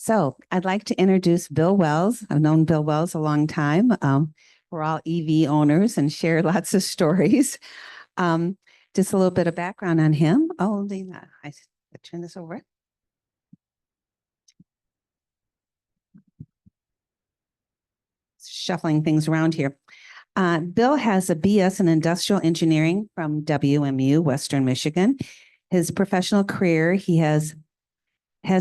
So I'd like to introduce Bill Wells. I've known Bill Wells a long time. We're all EV owners and share lots of stories. Just a little bit of background on him. Oh, Lena, I turn this over. Shuffling things around here. Bill has a BS in industrial engineering from WMU, Western Michigan. His professional career, he has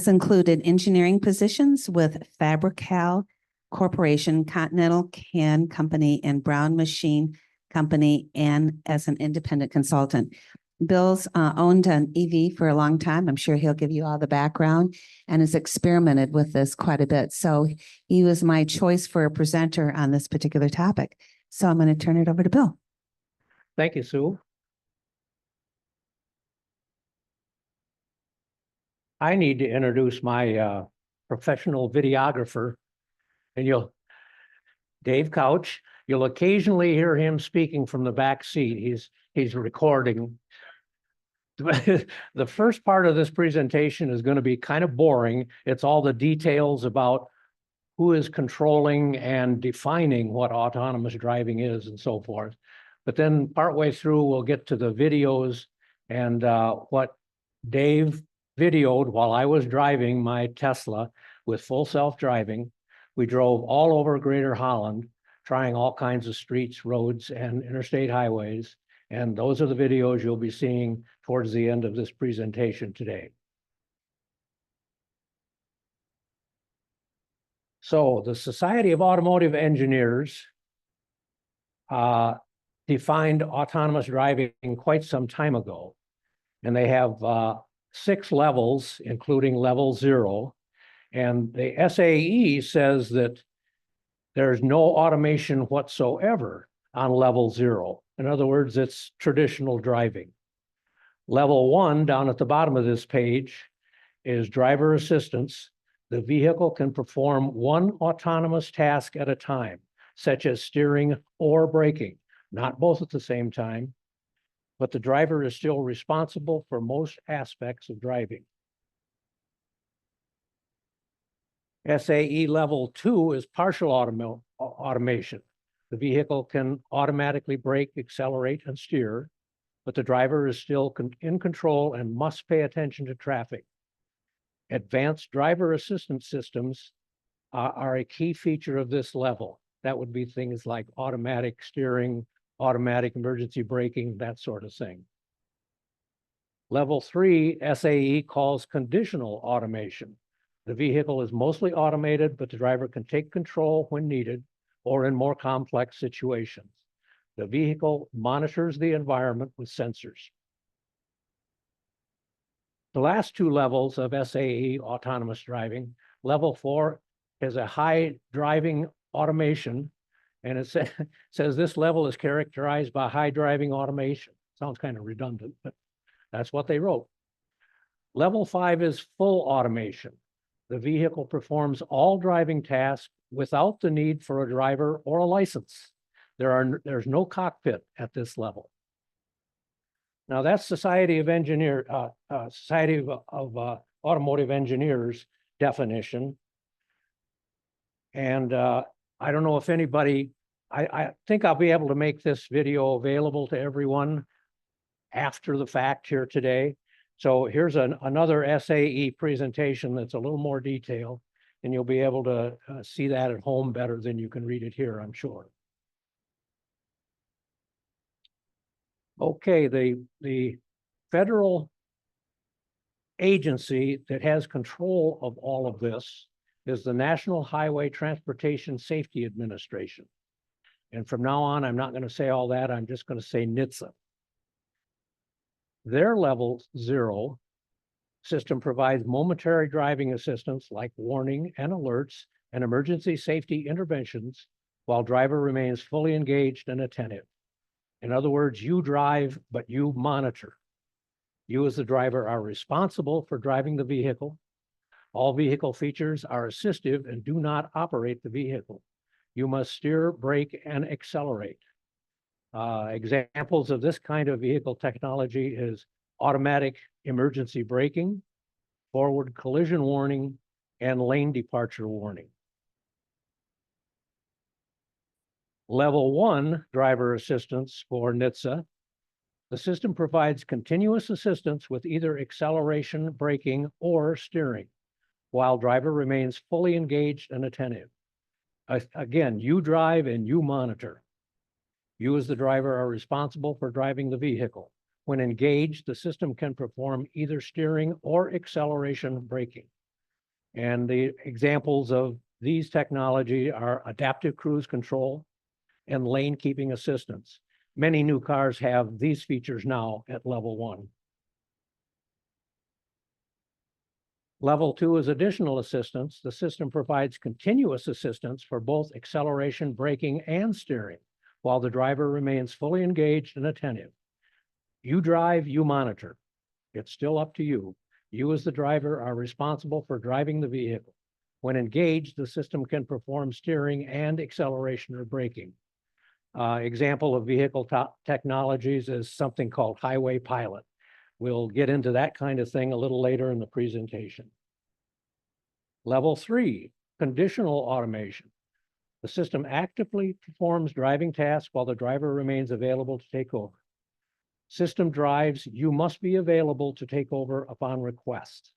included engineering positions with Fabrical Corporation, Continental Can Company, and Brown Machine Company, and as an independent consultant. Bill's owned an EV for a long time. I'm sure he'll give you all the background and has experimented with this quite a bit. So he was my choice for a presenter on this particular topic. So I'm going to turn it over to Bill. Thank you, Sue. I need to introduce my professional videographer, and Dave Couch. You'll occasionally hear him speaking from the back seat. He's recording. The first part of this presentation is going to be kind of boring. It's all the details about who is controlling and defining what autonomous driving is and so forth. But then partway through, we'll get to the videos and what Dave videoed while I was driving my Tesla with full self-driving. We drove all over Greater Holland, trying all kinds of streets, roads, and interstate highways. And those are the videos you'll be seeing towards the end of this presentation today. So the Society of Automotive Engineers defined autonomous driving quite some time ago. And they have 6 levels, including level 0. And the SAE says that there's no automation whatsoever on level 0. In other words, it's traditional driving. Level 1, down at the bottom of this page, is driver assistance. The vehicle can perform one autonomous task at a time, such as steering or braking, not both at the same time, but the driver is still responsible for most aspects of driving. SAE level 2 is partial automation. The vehicle can automatically brake, accelerate, and steer, but the driver is still in control and must pay attention to traffic. Advanced driver assistance systems are a key feature of this level. That would be things like automatic steering, automatic emergency braking, that sort of thing. Level 3, SAE calls conditional automation. The vehicle is mostly automated, but the driver can take control when needed or in more complex situations. The vehicle monitors the environment with sensors. The last 2 levels of SAE autonomous driving, level 4 is a high driving automation, and it says this level is characterized by high driving automation. Sounds kind of redundant, but that's what they wrote. Level 5 is full automation. The vehicle performs all driving tasks without the need for a driver or a license. There's no cockpit at this level. Now that's Society of Automotive Engineers definition. And I don't know if anybody, I think I'll be able to make this video available to everyone after the fact here today. So here's another SAE presentation that's a little more detailed, and you'll be able to see that at home better than you can read it here, I'm sure. Okay, the federal agency that has control of all of this is the National Highway Transportation Safety Administration. And from now on, I'm not going to say all that. I'm just going to say NHTSA. Their level 0 system provides momentary driving assistance like warning and alerts and emergency safety interventions while driver remains fully engaged and attentive. In other words, you drive, but you monitor. You as the driver are responsible for driving the vehicle. All vehicle features are assistive and do not operate the vehicle. You must steer, brake, and accelerate. Examples of this kind of vehicle technology is automatic emergency braking, forward collision warning, and lane departure warning. Level 1 driver assistance for NHTSA. The system provides continuous assistance with either acceleration, braking, or steering, while driver remains fully engaged and attentive. Again, you drive and you monitor. You as the driver are responsible for driving the vehicle. When engaged, the system can perform either steering or acceleration braking. And the examples of these technology are adaptive cruise control and lane keeping assistance. Many new cars have these features now at level 1. Level 2 is additional assistance. The system provides continuous assistance for both acceleration, braking, and steering, while the driver remains fully engaged and attentive. You drive, you monitor. It's still up to you. You as the driver are responsible for driving the vehicle. When engaged, the system can perform steering and acceleration or braking. Example of vehicle technologies is something called Highway Pilot. We'll get into that kind of thing a little later in the presentation. Level 3, conditional automation. The system actively performs driving tasks while the driver remains available to take over. System drives, you must be available to take over upon request.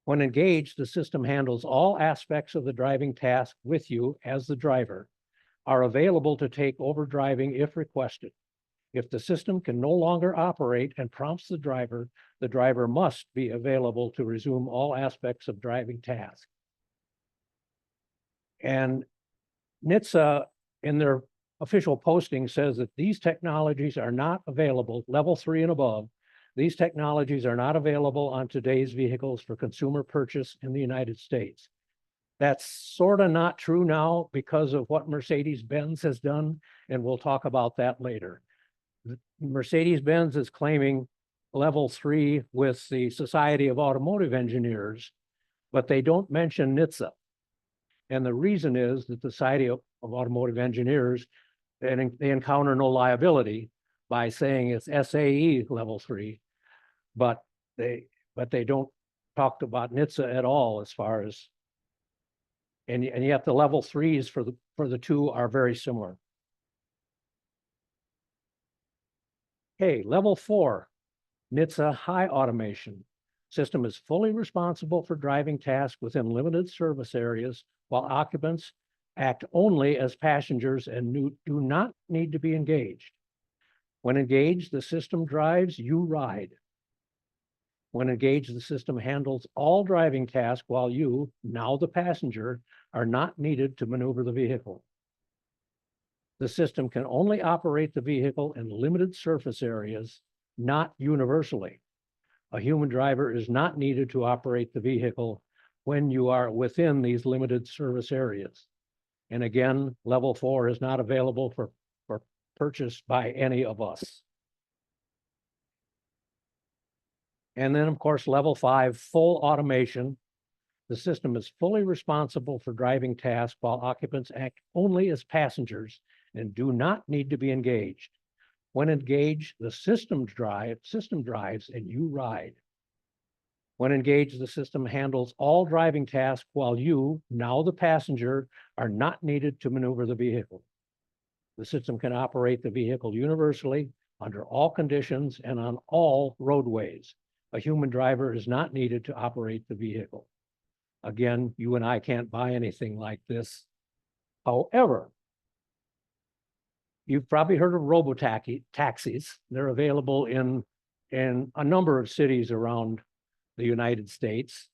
When engaged, the system handles all aspects of the driving task with you as the driver, are available to take over driving if requested. If the system can no longer operate and prompts the driver must be available to resume all aspects of driving tasks. And NHTSA, in their official posting, says that these technologies are not available, level 3 and above, these technologies are not available on today's vehicles for consumer purchase in the United States. That's sort of not true now because of what Mercedes-Benz has done, and we'll talk about that later. Mercedes-Benz is claiming level 3 with the Society of Automotive Engineers, but they don't mention NHTSA. And the reason is that the Society of Automotive Engineers, they encounter no liability by saying it's SAE level 3, but they don't talk about NHTSA at all as far as, and yet the level 3s for the two are very similar. Okay, level 4, NHTSA high automation. System is fully responsible for driving tasks within limited service areas, while occupants act only as passengers and do not need to be engaged. When engaged, the system drives, you ride. When engaged, the system handles all driving tasks while you, now the passenger, are not needed to maneuver the vehicle. The system can only operate the vehicle in limited surface areas, not universally. A human driver is not needed to operate the vehicle when you are within these limited service areas. And again, level 4 is not available for purchase by any of us. And then, of course, level 5, full automation. The system is fully responsible for driving tasks while occupants act only as passengers and do not need to be engaged. When engaged, the system drives and you ride. When engaged, the system handles all driving tasks while you, now the passenger, are not needed to maneuver the vehicle. The system can operate the vehicle universally under all conditions and on all roadways. A human driver is not needed to operate the vehicle. Again, you and I can't buy anything like this. However, you've probably heard of robo-taxis. They're available in a number of cities around the United States.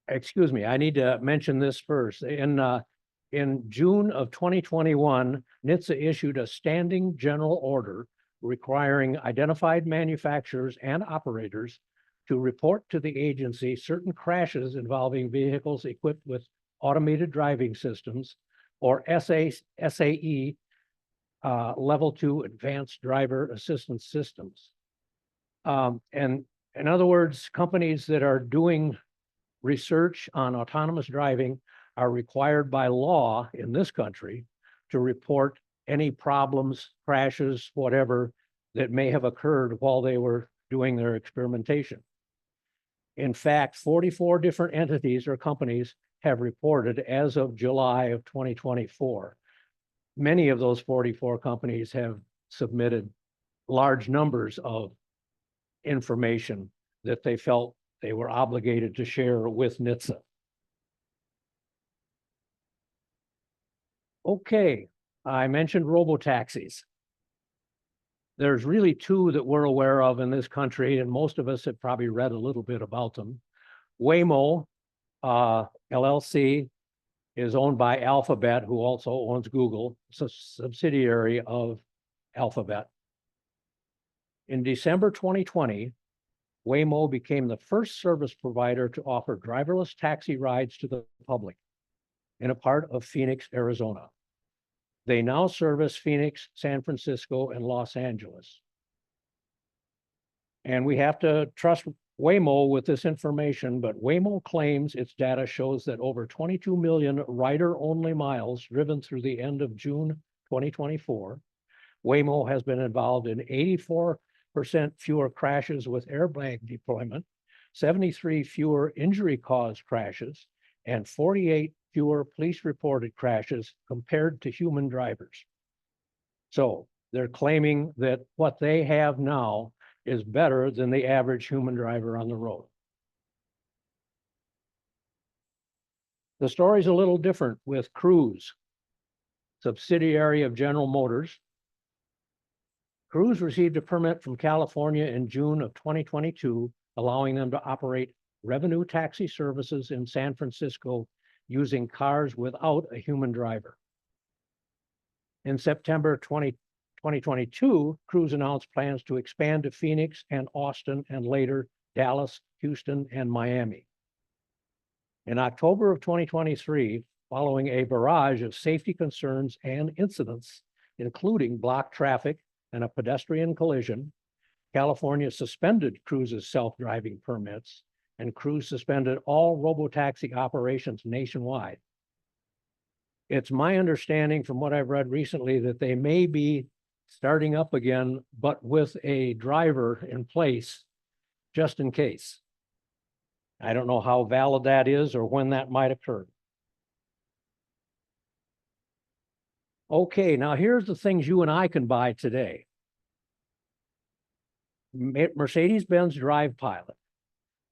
Excuse me, I need to mention this first. In June of 2021, NHTSA issued a standing general order requiring identified manufacturers and operators to report to the agency certain crashes involving vehicles equipped with automated driving systems, or SAE, level 2 advanced driver assistance systems. And in other words, companies that are doing research on autonomous driving are required by law in this country to report any problems, crashes, whatever that may have occurred while they were doing their experimentation. In fact, 44 different entities or companies have reported as of July of 2024. Many of those 44 companies have submitted large numbers of information that they felt they were obligated to share with NHTSA. Okay, I mentioned robotaxis. There's really two that we're aware of in this country, and most of us have probably read a little bit about them. Waymo, LLC, is owned by Alphabet, who also owns Google. It's a subsidiary of Alphabet. In December 2020, Waymo became the first service provider to offer driverless taxi rides to the public in a part of Phoenix, Arizona. They now service Phoenix, San Francisco, and Los Angeles. And we have to trust Waymo with this information, but Waymo claims its data shows that over 22 million rider-only miles driven through the end of June 2024. Waymo has been involved in 84% fewer crashes with airbag deployment, 73 fewer injury-caused crashes, and 48 fewer police-reported crashes compared to human drivers. So they're claiming that what they have now is better than the average human driver on the road. The story's a little different with Cruise, subsidiary of General Motors. Cruise received a permit from California in June of 2022, allowing them to operate revenue taxi services in San Francisco using cars without a human driver. In September 2022, Cruise announced plans to expand to Phoenix and Austin, and later Dallas, Houston, and Miami. In October of 2023, following a barrage of safety concerns and incidents, including blocked traffic and a pedestrian collision, California suspended Cruise's self-driving permits, and Cruise suspended all robotaxi operations nationwide. It's my understanding from what I've read recently that they may be starting up again, but with a driver in place just in case. I don't know how valid that is or when that might occur. Okay, now here's the things you and I can buy today. Mercedes-Benz Drive Pilot.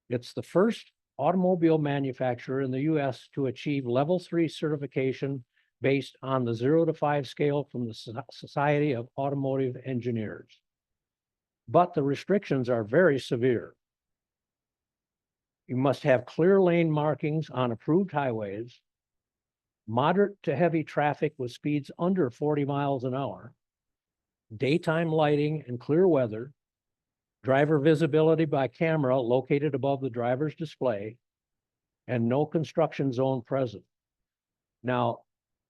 It's the first automobile manufacturer in the US to achieve level 3 certification based on the 0 to 5 scale from the Society of Automotive Engineers. But the restrictions are very severe. You must have clear lane markings on approved highways, moderate to heavy traffic with speeds under 40 miles an hour, daytime lighting and clear weather, driver visibility by camera located above the driver's display, and no construction zone present. Now,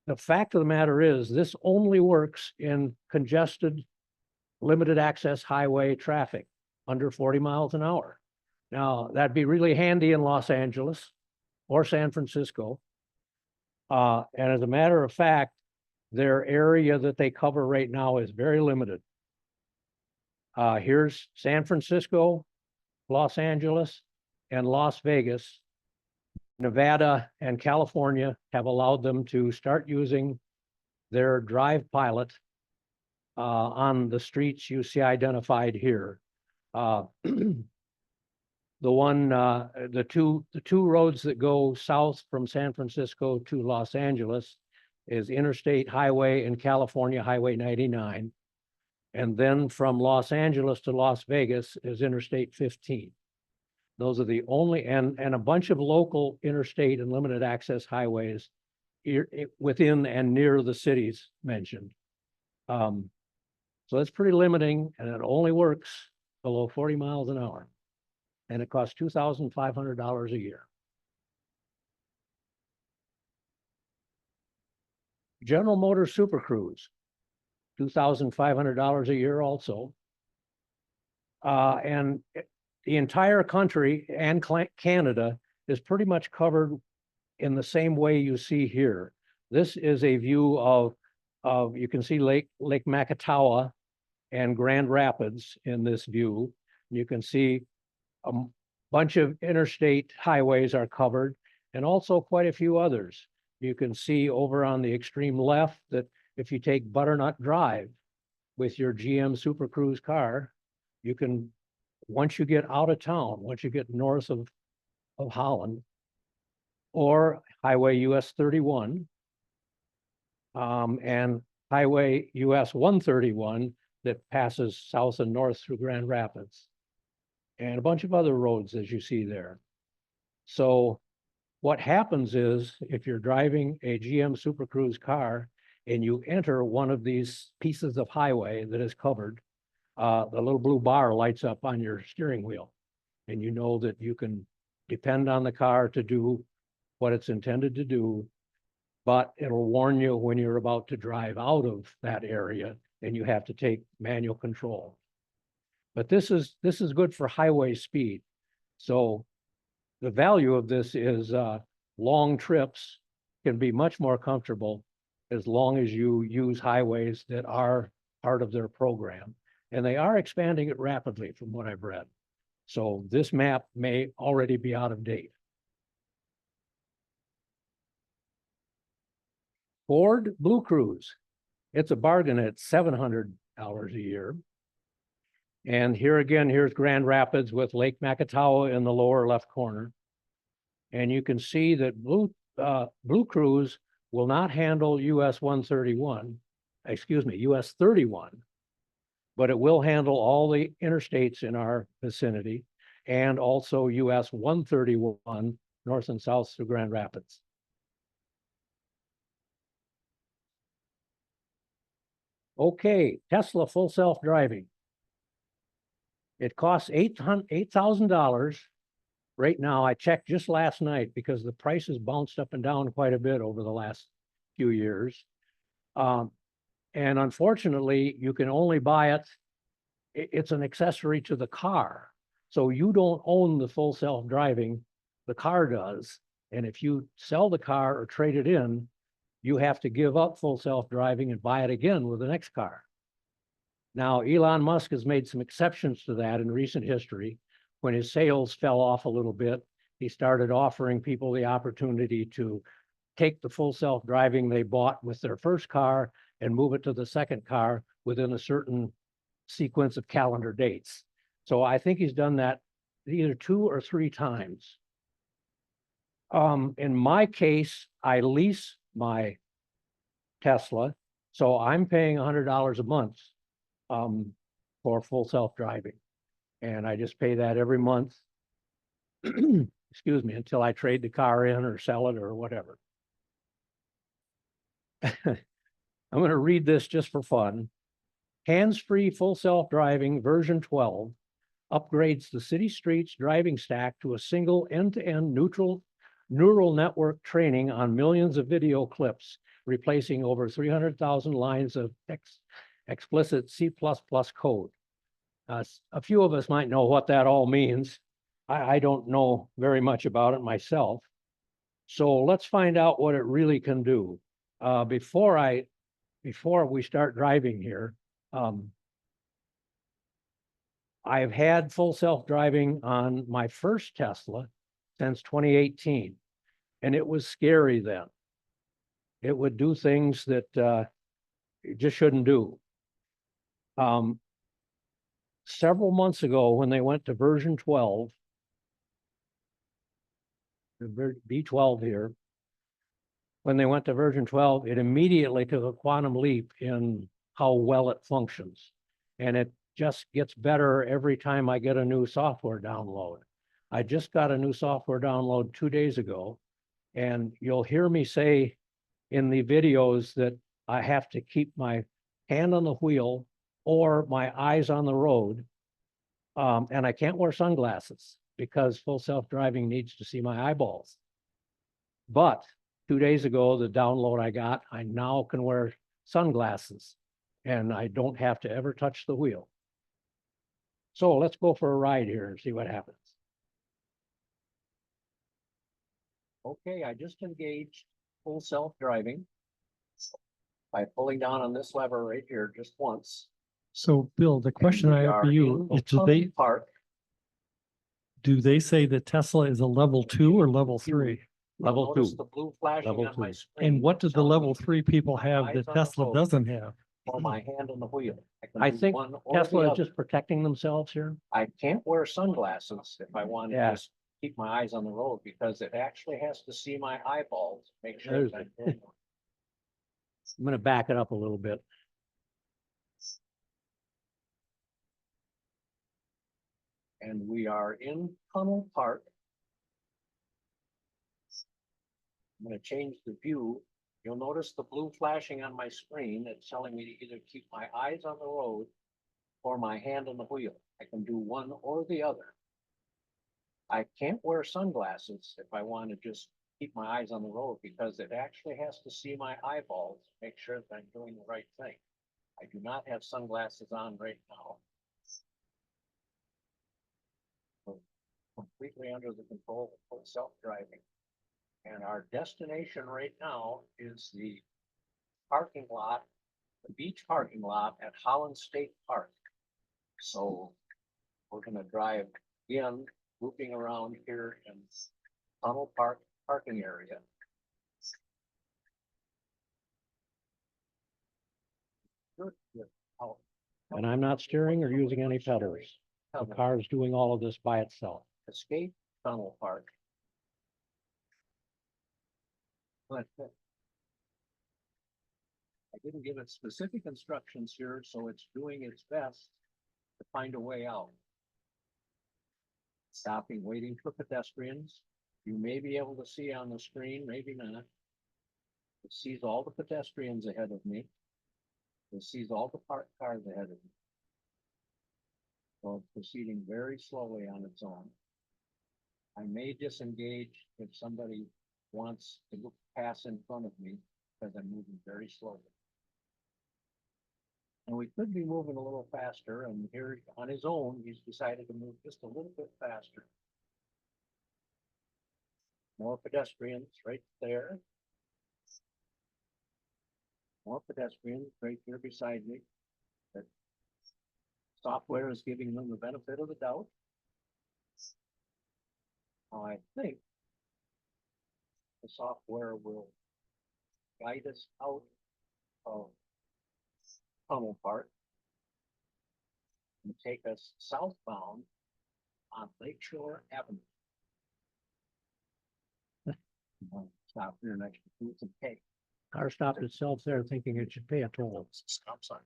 the fact of the matter is this only works in congested, limited access highway traffic under 40 miles an hour. Now, that'd be really handy in Los Angeles or San Francisco. And as a matter of fact, their area that they cover right now is very limited. Here's San Francisco, Los Angeles, and Las Vegas. Nevada and California have allowed them to start using their Drive Pilot on the streets you see identified here. The two roads that go south from San Francisco to Los Angeles is Interstate Highway in California, Highway 99. And then from Los Angeles to Las Vegas is Interstate 15. Those are the only, and a bunch of local interstate and limited access highways within and near the cities mentioned. So that's pretty limiting, and it only works below 40 miles an hour. And it costs $2,500 a year. General Motors Super Cruise, $2,500 a year also. And the entire country and Canada is pretty much covered in the same way you see here. This is a view of you can see Lake Macatawa and Grand Rapids in this view. You can see a bunch of interstate highways are covered, and also quite a few others. You can see over on the extreme left that if you take Butternut Drive with your GM Super Cruise car, you can, once you get out of town, once you get north of Holland, or Highway US 31, and Highway US 131 that passes south and north through Grand Rapids, and a bunch of other roads as you see there. So what happens is if you're driving a GM Super Cruise car and you enter one of these pieces of highway that is covered, the little blue bar lights up on your steering wheel, and you know that you can depend on the car to do what it's intended to do, but it'll warn you when you're about to drive out of that area and you have to take manual control. But this is good for highway speed. So the value of this is long trips can be much more comfortable as long as you use highways that are part of their program. And they are expanding it rapidly from what I've read. So this map may already be out of date. Ford Blue Cruise. It's a bargain at $700 a year. And here again, here's Grand Rapids with Lake Makatawa in the lower left corner. And you can see that Blue Cruise will not handle US 131, excuse me, US 31, but it will handle all the interstates in our vicinity and also US 131 north and south through Grand Rapids. Okay, Tesla full self-driving. It costs $8,000 right now. I checked just last night because the prices bounced up and down quite a bit over the last few years. And unfortunately, you can only buy it. It's an accessory to the car. So you don't own the full self-driving, the car does. And if you sell the car or trade it in, you have to give up full self-driving and buy it again with the next car. Now, Elon Musk has made some exceptions to that in recent history. When his sales fell off a little bit, he started offering people the opportunity to take the full self-driving they bought with their first car and move it to the second car within a certain sequence of calendar dates. So I think he's done that either 2 or 3 times. In my case, I lease my Tesla, so I'm paying $100 a month for full self-driving. And I just pay that every month, excuse me, until I trade the car in or sell it or whatever. I'm going to read this just for fun. Hands-free full self-driving version 12 upgrades the city streets driving stack to a single end-to-end neural network training on millions of video clips, replacing over 300,000 lines of explicit C++ code. A few of us might know what that all means. I don't know very much about it myself. So let's find out what it really can do. Before we start driving here, I've had full self-driving on my first Tesla since 2018, and it was scary then. It would do things that it just shouldn't do. Several months ago, when they went to version 12, the B12 here, when they went to version 12, it immediately took a quantum leap in how well it functions. And it just gets better every time I get a new software download. I just got a new software download 2 days ago, and you'll hear me say in the videos that I have to keep my hand on the wheel or my eyes on the road. And I can't wear sunglasses because full self-driving needs to see my eyeballs. But 2 days ago, the download I got, I now can wear sunglasses and I don't have to ever touch the wheel. So let's go for a ride here and see what happens. Okay, I just engaged full self-driving by pulling down on this lever right here just once. So Bill, the question I have for you is, do they, Park. do they say that Tesla is a level 2 or level 3? Level Notice 2. the blue flashing Level on my 2. screen. And what do the telling me level 3 people have eyes that on the Tesla road. doesn't have? Or my hand on the wheel. can I do think one or the Tesla is other. just protecting themselves here. I can't wear sunglasses if I want to Yeah. just keep my eyes on the road because it actually has to see my eyeballs, make sure. There's- that I'm I'm gonna back it up a little bit. And we are in Tunnel Park. I'm gonna change the view. You'll notice the blue flashing on my screen. It's telling me to either keep my eyes on the road or my hand on the wheel. I can do one or the other. I can't wear sunglasses if I want to just keep my eyes on the road because it actually has to see my eyeballs, make sure that I'm doing the right thing. I do not have sunglasses on right now. Completely under the control of full self-driving. And our destination right now is the parking lot, the beach parking lot at Holland State Park. So we're gonna drive in, looping around here in Tunnel Park parking area. Good, good. Oh, And I'm not steering or using any pedals. The car is doing all of this by itself. Escape Tunnel Park. But I didn't give it specific instructions here, so it's doing its best to find a way out. Stopping, waiting for pedestrians. You may be able to see on the screen, maybe not. It sees all the pedestrians ahead of me. It sees all the parked cars ahead of me. So it's proceeding very slowly on its own. I may disengage if somebody wants to look pass in front of me because I'm moving very slowly. And we could be moving a little faster, and here on his own, he's decided to move just a little bit faster. More pedestrians right there. More pedestrians right here beside me. The software is giving them the benefit of the doubt. I think the software will guide us out of Tunnel Park and take us southbound on Lakeshore Avenue. Stop here next to Foods and Cake. Car stopped itself there thinking it should pay a toll. Stop sign.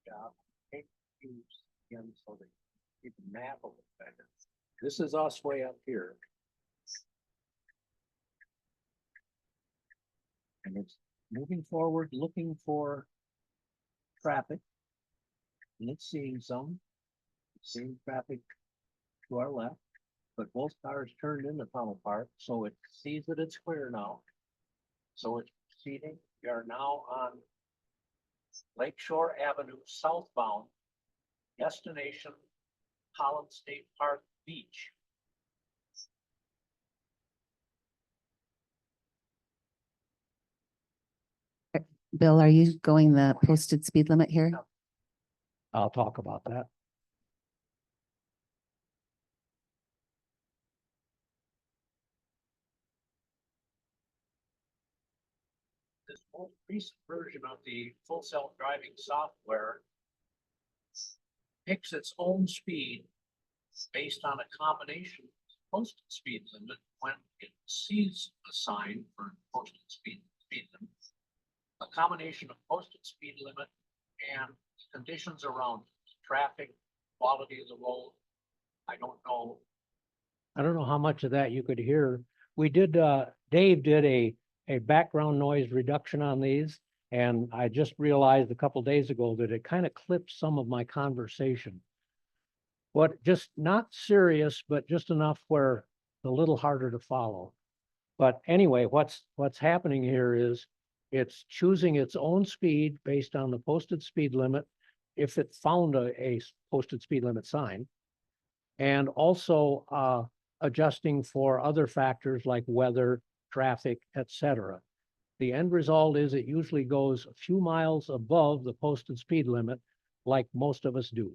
Job. Take use again so that you can map a little better. This is us way up here. And it's moving forward, looking for traffic. And it's seeing some, seeing traffic to our left, but both cars turned into Tunnel Park, so it sees that it's clear now. So it's proceeding. We are now on Lakeshore Avenue southbound, destination Holland State Park Beach. Bill, are you going the posted speed limit here? I'll talk about that. This most recent version of the full self-driving software picks its own speed based on a combination of posted speed limit when it sees a sign for posted speed limit, a combination of posted speed limit and conditions around it, traffic, quality of the road. I don't know. I don't know how much of that you could hear. We did, Dave did a background noise reduction on these. And I just realized a couple days ago that it kind of clipped some of my conversation. What, just not serious, but just enough where it's a little harder to follow. But anyway, what's happening here is it's choosing its own speed based on the posted speed limit, if it found a posted speed limit sign. And also adjusting for other factors like weather, traffic, etc. the end result is it usually goes a few miles above the posted speed limit, like most of us do.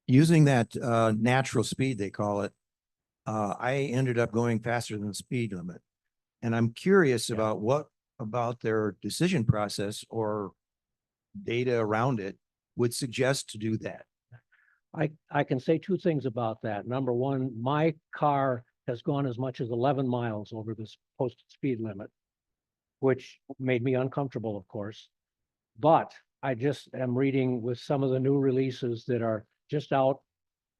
Using that natural speed, they call it, I ended up going faster than the speed limit. And I'm curious Yeah. about what about their decision process or data around it would suggest to do that. I can say two things about that. Number one, my car has gone as much as 11 miles over this posted speed limit, which made me uncomfortable, of course. But I just am reading with some of the new releases that are just out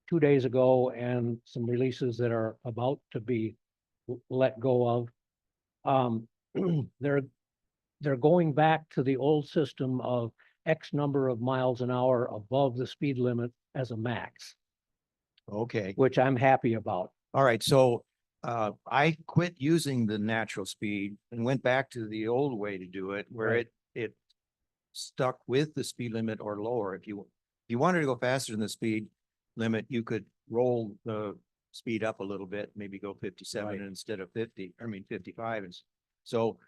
2 days ago and some releases that are about to be let go of. They're going back to the old system of X number of miles an hour above the speed limit as a max, Okay. which I'm happy about. All right. So I quit using the natural speed and went back to the old way to do it, where Right. it stuck with the speed limit or lower. If you wanted to go faster than the speed limit, you could roll the speed up a little bit, maybe go 57 Right. instead of 55. And so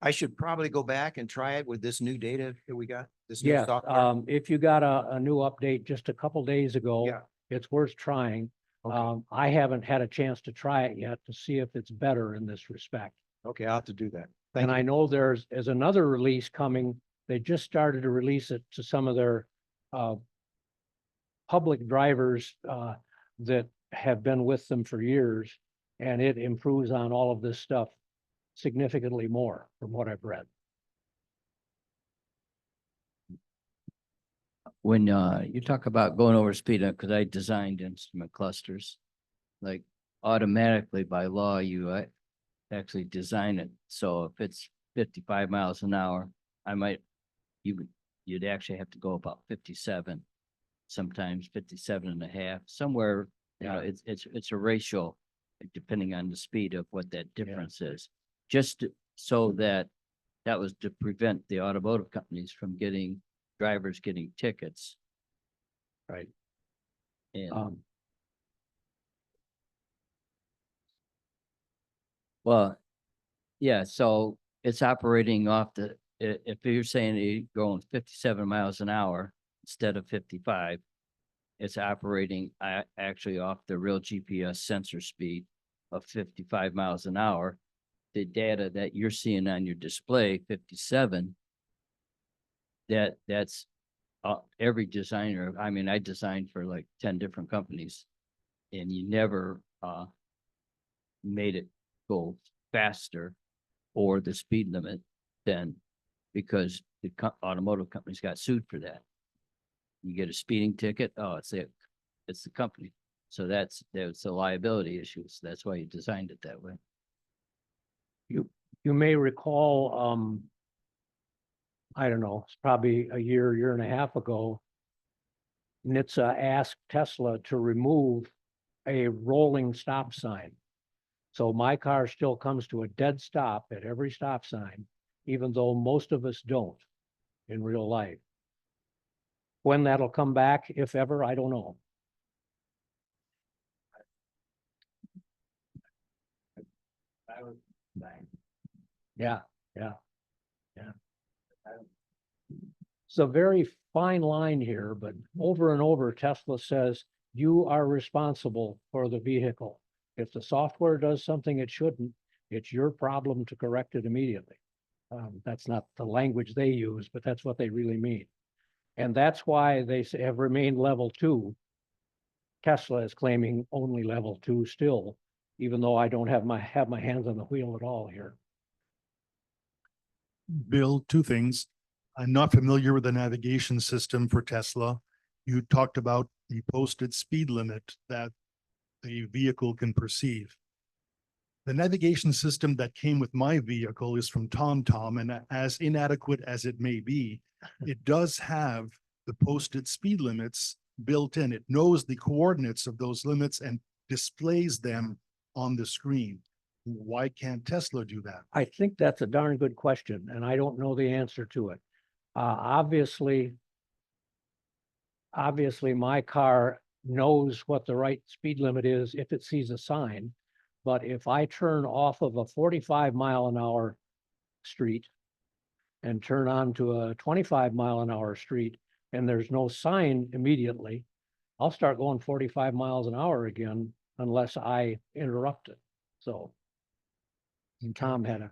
I should probably go back and try it with this new data that we got, this new Yes, software. if you got a new update just a couple days ago, Yeah. it's worth trying. Okay. I haven't had a chance to try it yet to see if it's better in this respect. Okay, I'll have to do that. Thank And you. I know there's another release coming. They just started to release it to some of their public drivers that have been with them for years. And it improves on all of this stuff significantly more from what I've read. When you talk about going over speed, because I designed instrument clusters, like automatically by law, you actually design it. So if it's 55 miles an hour, you'd actually have to go about 57, sometimes 57 and a half, somewhere. Yeah. It's a ratio depending on the speed of what that difference is. Just so that was to prevent the automotive companies from drivers getting tickets. Right. And well, yeah, so it's operating off if you're saying you're going 57 miles an hour instead of 55, it's operating actually off the real GPS sensor speed of 55 miles an hour. The data that you're seeing on your display, 57, that's every designer. I mean, I designed for like 10 different companies, and you never made it go faster or the speed limit then, because the automotive companies got sued for that. You get a speeding ticket, oh, it's the company. So that's a liability issue. So that's why you designed it that way. You may recall, I don't know, it's probably a year and a half ago, NHTSA asked Tesla to remove a rolling stop sign. So my car still comes to a dead stop at every stop sign, even though most of us don't in real life. When that'll come back, if ever, I don't know. Yeah, yeah, yeah. It's a very fine line here, but over and over, Tesla says, you are responsible for the vehicle. If the software does something it shouldn't, it's your problem to correct it immediately. That's not the language they use, but that's what they really mean. And that's why they have remained level 2. Tesla is claiming only level 2 still, even though I don't have my hands on the wheel at all here. Bill, two things. I'm not familiar with the navigation system for Tesla. You talked about the posted speed limit that the vehicle can perceive. The navigation system that came with my vehicle is from TomTom, and as inadequate as it may be, it does have the posted speed limits built in. It knows the coordinates of those limits and displays them on the screen. Why can't Tesla do that? I think that's a darn good question, and I don't know the answer to it. Obviously, my car knows what the right speed limit is if it sees a sign. But if I turn off of a 45-mile-an-hour street and turn on to a 25-mile-an-hour street and there's no sign immediately, I'll start going 45 miles an hour again unless I interrupt it. So Tom had a,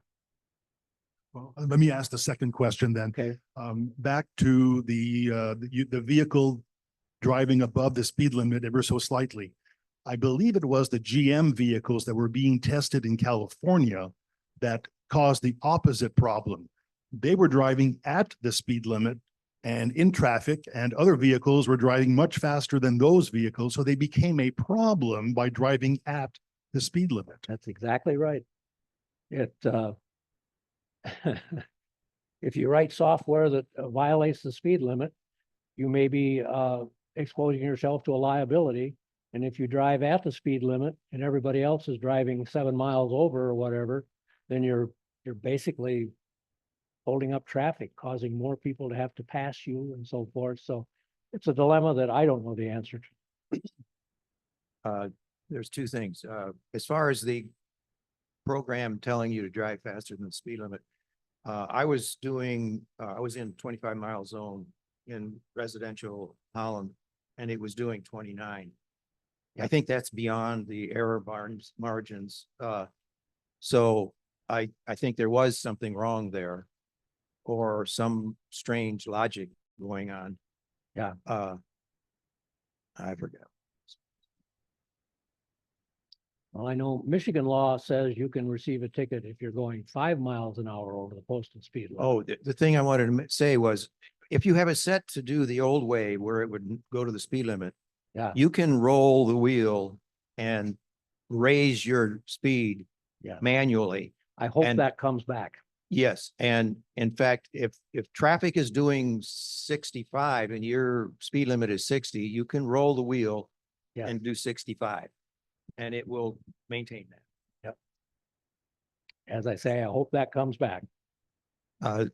Well, let me ask the second question then. okay, Back to the vehicle driving above the speed limit ever so slightly. I believe it was the GM vehicles that were being tested in California that caused the opposite problem. They were driving at the speed limit and in traffic, and other vehicles were driving much faster than those vehicles. So they became a problem by driving at the speed limit. that's exactly right. It, if you write software that violates the speed limit, you may be exposing yourself to a liability. And if you drive at the speed limit and everybody else is driving 7 miles over or whatever, then you're basically holding up traffic, causing more people to have to pass you and so forth. So it's a dilemma that I don't know the answer to. There's two things. As far as the program telling you to drive faster than the speed limit, I was in 25-mile zone in residential Holland, and it was doing 29. I think that's beyond the error margins. So I think there was something wrong there, or some strange logic going on. Yeah. I forget. Well, I know Michigan law says you can receive a ticket if you're going 5 miles an hour over the posted speed limit. Oh, the thing I wanted to say was, if you have it set to do the old way where it would go to the speed limit, Yeah. you can roll the wheel and raise your speed Yeah. manually. I hope and- that comes back. Yes, and in fact, if traffic is doing 65 and your speed limit is 60, you can roll the wheel Yeah. and do 65, and it will maintain that. As I say, I hope that comes back.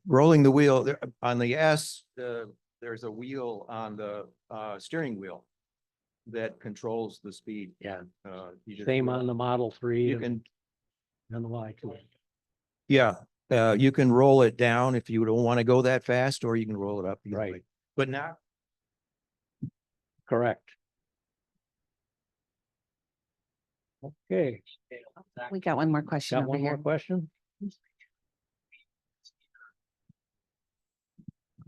Rolling the wheel on the S, there's a wheel on the steering wheel that controls the speed. Yeah. You just Same roll. on the Model 3 You and can, and the Y2. yeah, you can roll it down if you don't want to go that fast, or you can roll it up. either Right. way. But not. Correct. Okay, We got one more question got over one more here. question?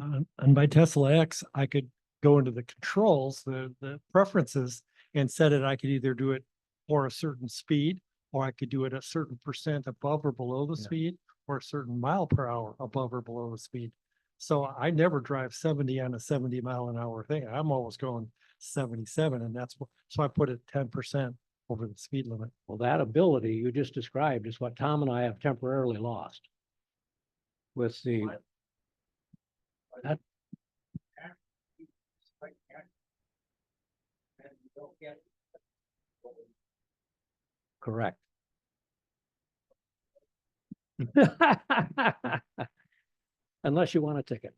On my Tesla X, I could go into the controls, the preferences, and set it. I could either do it for a certain speed, or I could do it a certain percent above or below the Yeah. speed, or a certain mile per hour above or below the speed. So I never drive 70 on a 70-mile-an-hour thing. I'm always going 77, and that's what, so I put it 10% over the speed limit. Well, that ability you just described is what Tom and I have temporarily lost. With the. That- Correct. Unless you want a ticket.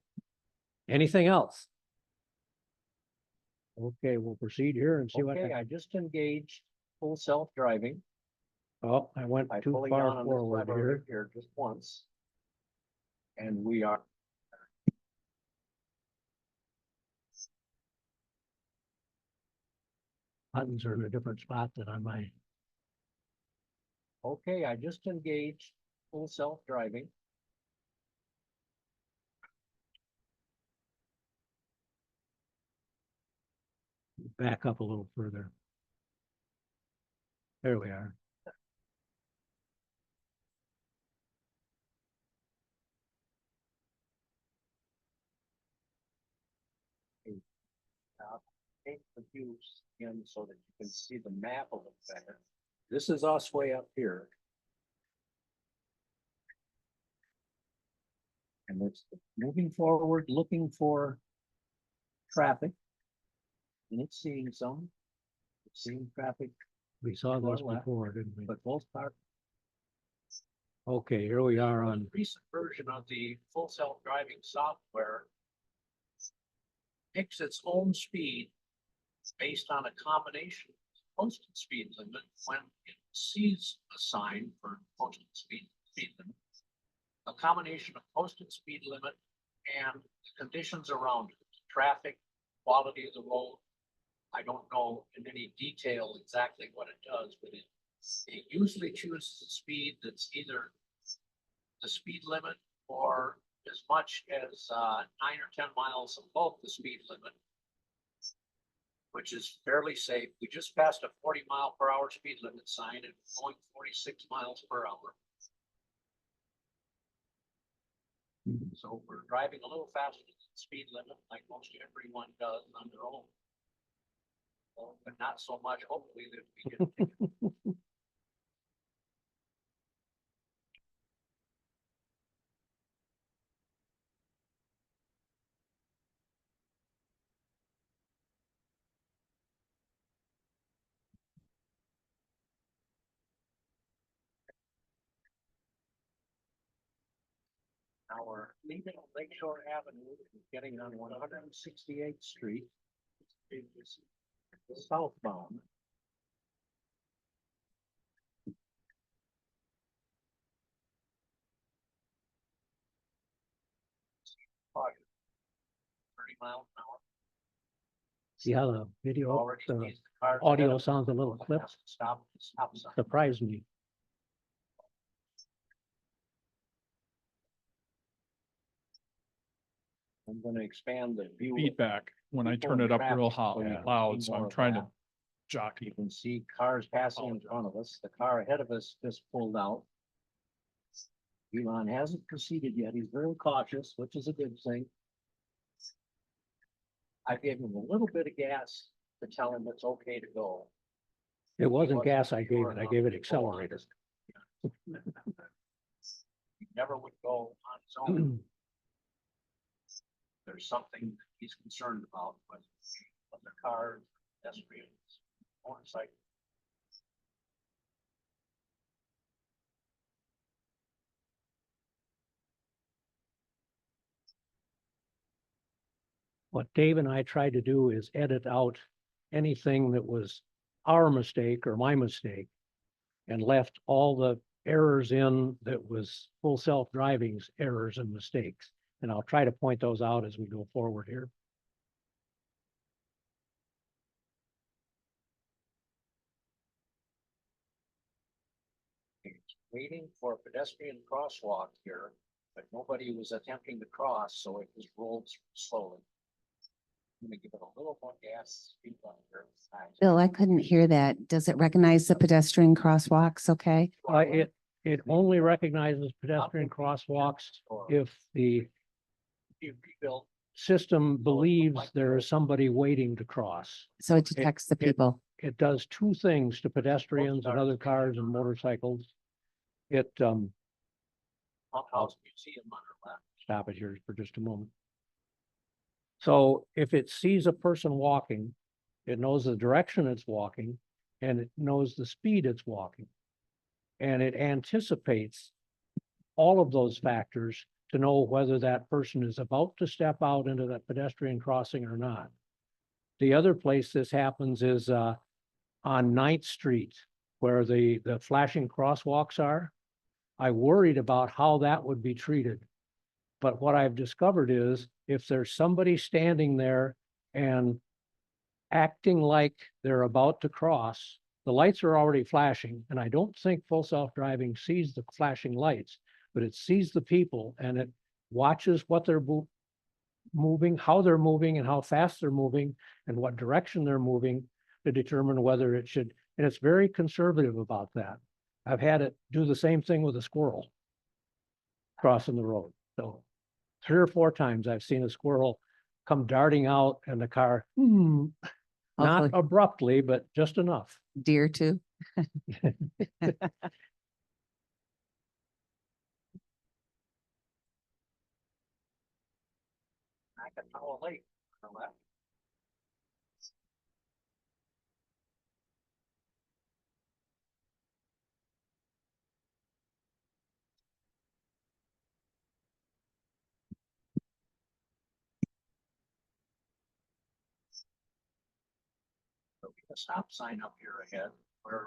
Anything else? Okay, we'll proceed here and see what. Okay, I just engaged full self-driving. Oh, I went I too fully far on this forward lever here. here just once. And we are. Buttons are in a different spot than on my. Okay, I just engaged full self-driving. Back up a little further. There we are. Take the views in so that you can see the map a little better. This is us way up here. And it's moving forward, looking for traffic. And it's seeing some. It's seeing traffic, We saw To our this left. before, didn't we? but both cars. Okay, here we are on. Recent version of the full self-driving software picks its own speed based on a combination of posted speed limit when it sees a sign for posted speed limit, a combination of posted speed limit and the conditions around it, traffic, quality of the road. I don't know in any detail exactly what it does, but it usually chooses a speed that's either the speed limit or as much as 9 or 10 miles above the speed limit, which is fairly safe. We just passed a 40-mile-per-hour speed limit sign and going 46 miles per hour. So we're driving a little faster than the speed limit, like most everyone does on their own. But not so much, hopefully, that we get a ticket. Now we're leaving Lakeshore Avenue, and getting on 168th Street. It is southbound. Probably 30 miles an hour. See how the video, Already the sees the cars audio ahead of sounds a little us. clipped? Stop sign. Surprised me. I'm gonna expand the view. feedback when I People turn in it up traffic, real so you can loud, see so more I'm of trying to that. jockey. You can see cars passing in front of us. The car ahead of us just pulled out. Elon hasn't proceeded yet. He's very cautious, which is a good thing. I gave him a little bit of gas to tell him it's okay to go. It wasn't He gas I gave sure it, I enough gave it to go on accelerator. this. He never would go on his own. There's something he's concerned about with other cars, pedestrians, motorcycles. What Dave and I tried to do is edit out anything that was our mistake or my mistake and left all the errors in that was full self-driving's errors and mistakes. And I'll try to point those out as we go forward here. Waiting for a pedestrian crosswalk here, but nobody was attempting to cross, so it was rolled slowly. I'm gonna give it a little more gas. Speed bump here. Bill, I couldn't hear that. Does it recognize the pedestrian crosswalks? Okay. It only recognizes pedestrian crosswalks if the You rebuilt. system believes there is somebody waiting to cross. So it detects the people. It does two things to pedestrians and other cars and motorcycles. It, House Museum on our left. stop it here for just a moment. So if it sees a person walking, it knows the direction it's walking and it knows the speed it's walking. And it anticipates all of those factors to know whether that person is about to step out into that pedestrian crossing or not. The other place this happens is on 9th Street, where the flashing crosswalks are. I worried about how that would be treated. But what I've discovered is if there's somebody standing there and acting like they're about to cross, the lights are already flashing, and I don't think full self-driving sees the flashing lights, but it sees the people and it watches what they're moving, how they're moving and how fast they're moving and what direction they're moving to determine whether it should, and it's very conservative about that. I've had it do the same thing with a squirrel crossing the road. So 3 or 4 times I've seen a squirrel come darting out and the car, not Hopefully abruptly, but just enough. deer too. Nakatoa Lake on the left. There'll be a stop sign up here ahead where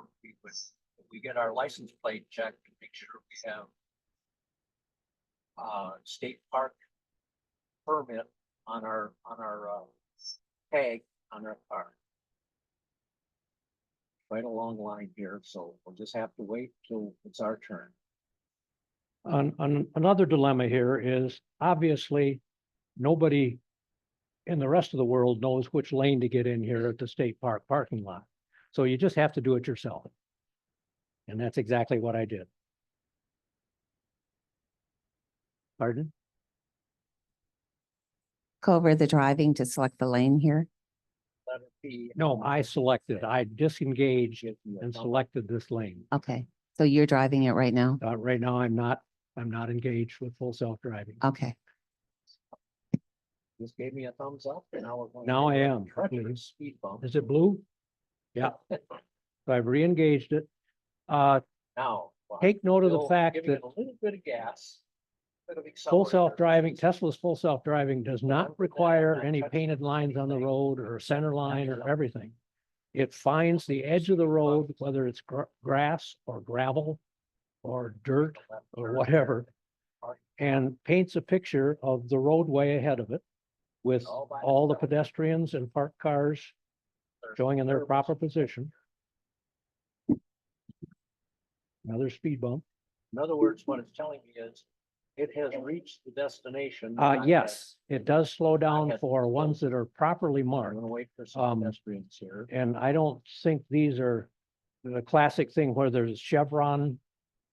we get our license plate checked to make sure we have state park permit on our tag on our car. Quite a long line here, so we'll just have to wait till it's our turn. Another dilemma here is obviously nobody in the rest of the world knows which lane to get in here at the state park parking lot. So you just have to do it yourself. And that's exactly what I did. Pardon? Go over the driving to select the lane here. Letter P. No, I selected, I disengaged Give you a and thumb. selected this lane. Okay, so you're driving it right now? Right now, I'm not engaged with full self-driving. Okay, Just gave me a thumbs up and now we're going. Now I to am. treacherous speed bump. Is it blue? Yeah. So I've re-engaged it. Now. Take note of the Bill, fact giving that it a little bit of gas. bit of full accelerator. self-driving, Tesla's full self-driving does not require any painted lines on the road or a center line or everything. It finds the edge of the road, whether it's grass or gravel or dirt or whatever, and paints a picture of the roadway ahead of it with all the pedestrians and parked cars showing in their proper position. Another speed bump. In other words, what it's telling me is it has reached the destination. not yet. Yes, it does slow down for ones that are properly I'm marked. gonna wait for some pedestrians here. And I don't think these are the classic thing where there's chevron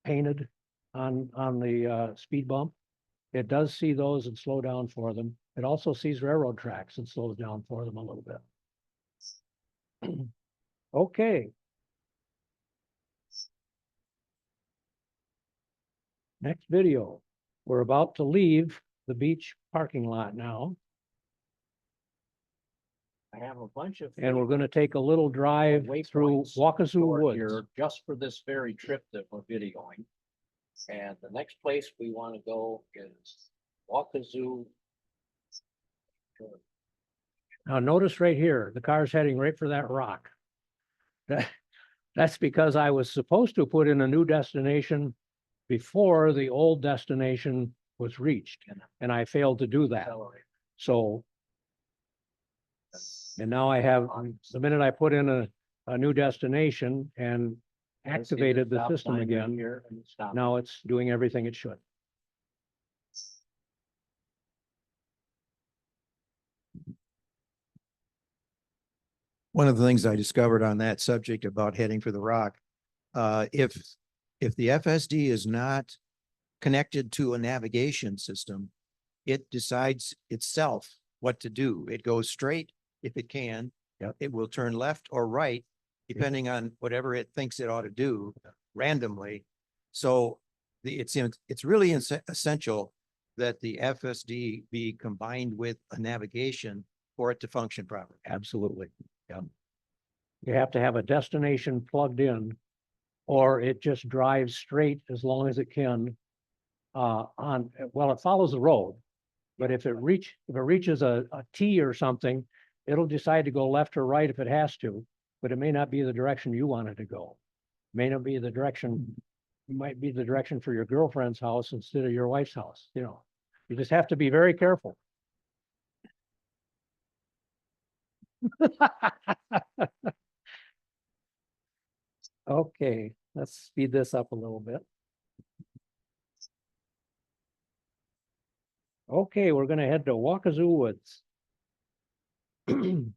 painted on the speed bump. It does see those and slow down for them. It also sees railroad tracks and slows down for them a little bit. Okay. Next video. We're about to leave the beach parking lot now, I have a bunch of. and we're going to take a little drive through waypoints Wakazu stored Woods. here just for this very trip that we're videoing. And the next place we want to go is Wakazu. Now, notice right here, the car's heading right for that rock. That's because I was supposed to put in a new destination before the old destination was reached, and I failed to do that. Accelerator. So, and now I have, the minute I put in a new destination and activated the Stop system sign right again, here and stop. now it's doing everything it should. One of the things I discovered on that subject about heading for the rock, if the FSD is not connected to a navigation system, it decides itself what to do. It goes straight if it can. Yep. It will turn left or right, depending on whatever it thinks it ought to do randomly. So it's really essential that the FSD be combined with a navigation for it to function properly. Absolutely. Yeah. You have to have a destination plugged in, or it just drives straight as long as it can. Well, it follows the road, but if it reaches a T or something, it'll decide to go left or right if it has to, but it may not be the direction you want it to go. May not be the direction, it might be the direction for your girlfriend's house instead of your wife's house, you know. You just have to be very careful. Okay, let's speed this up a little bit. Okay, we're gonna head to Wakazu Woods. And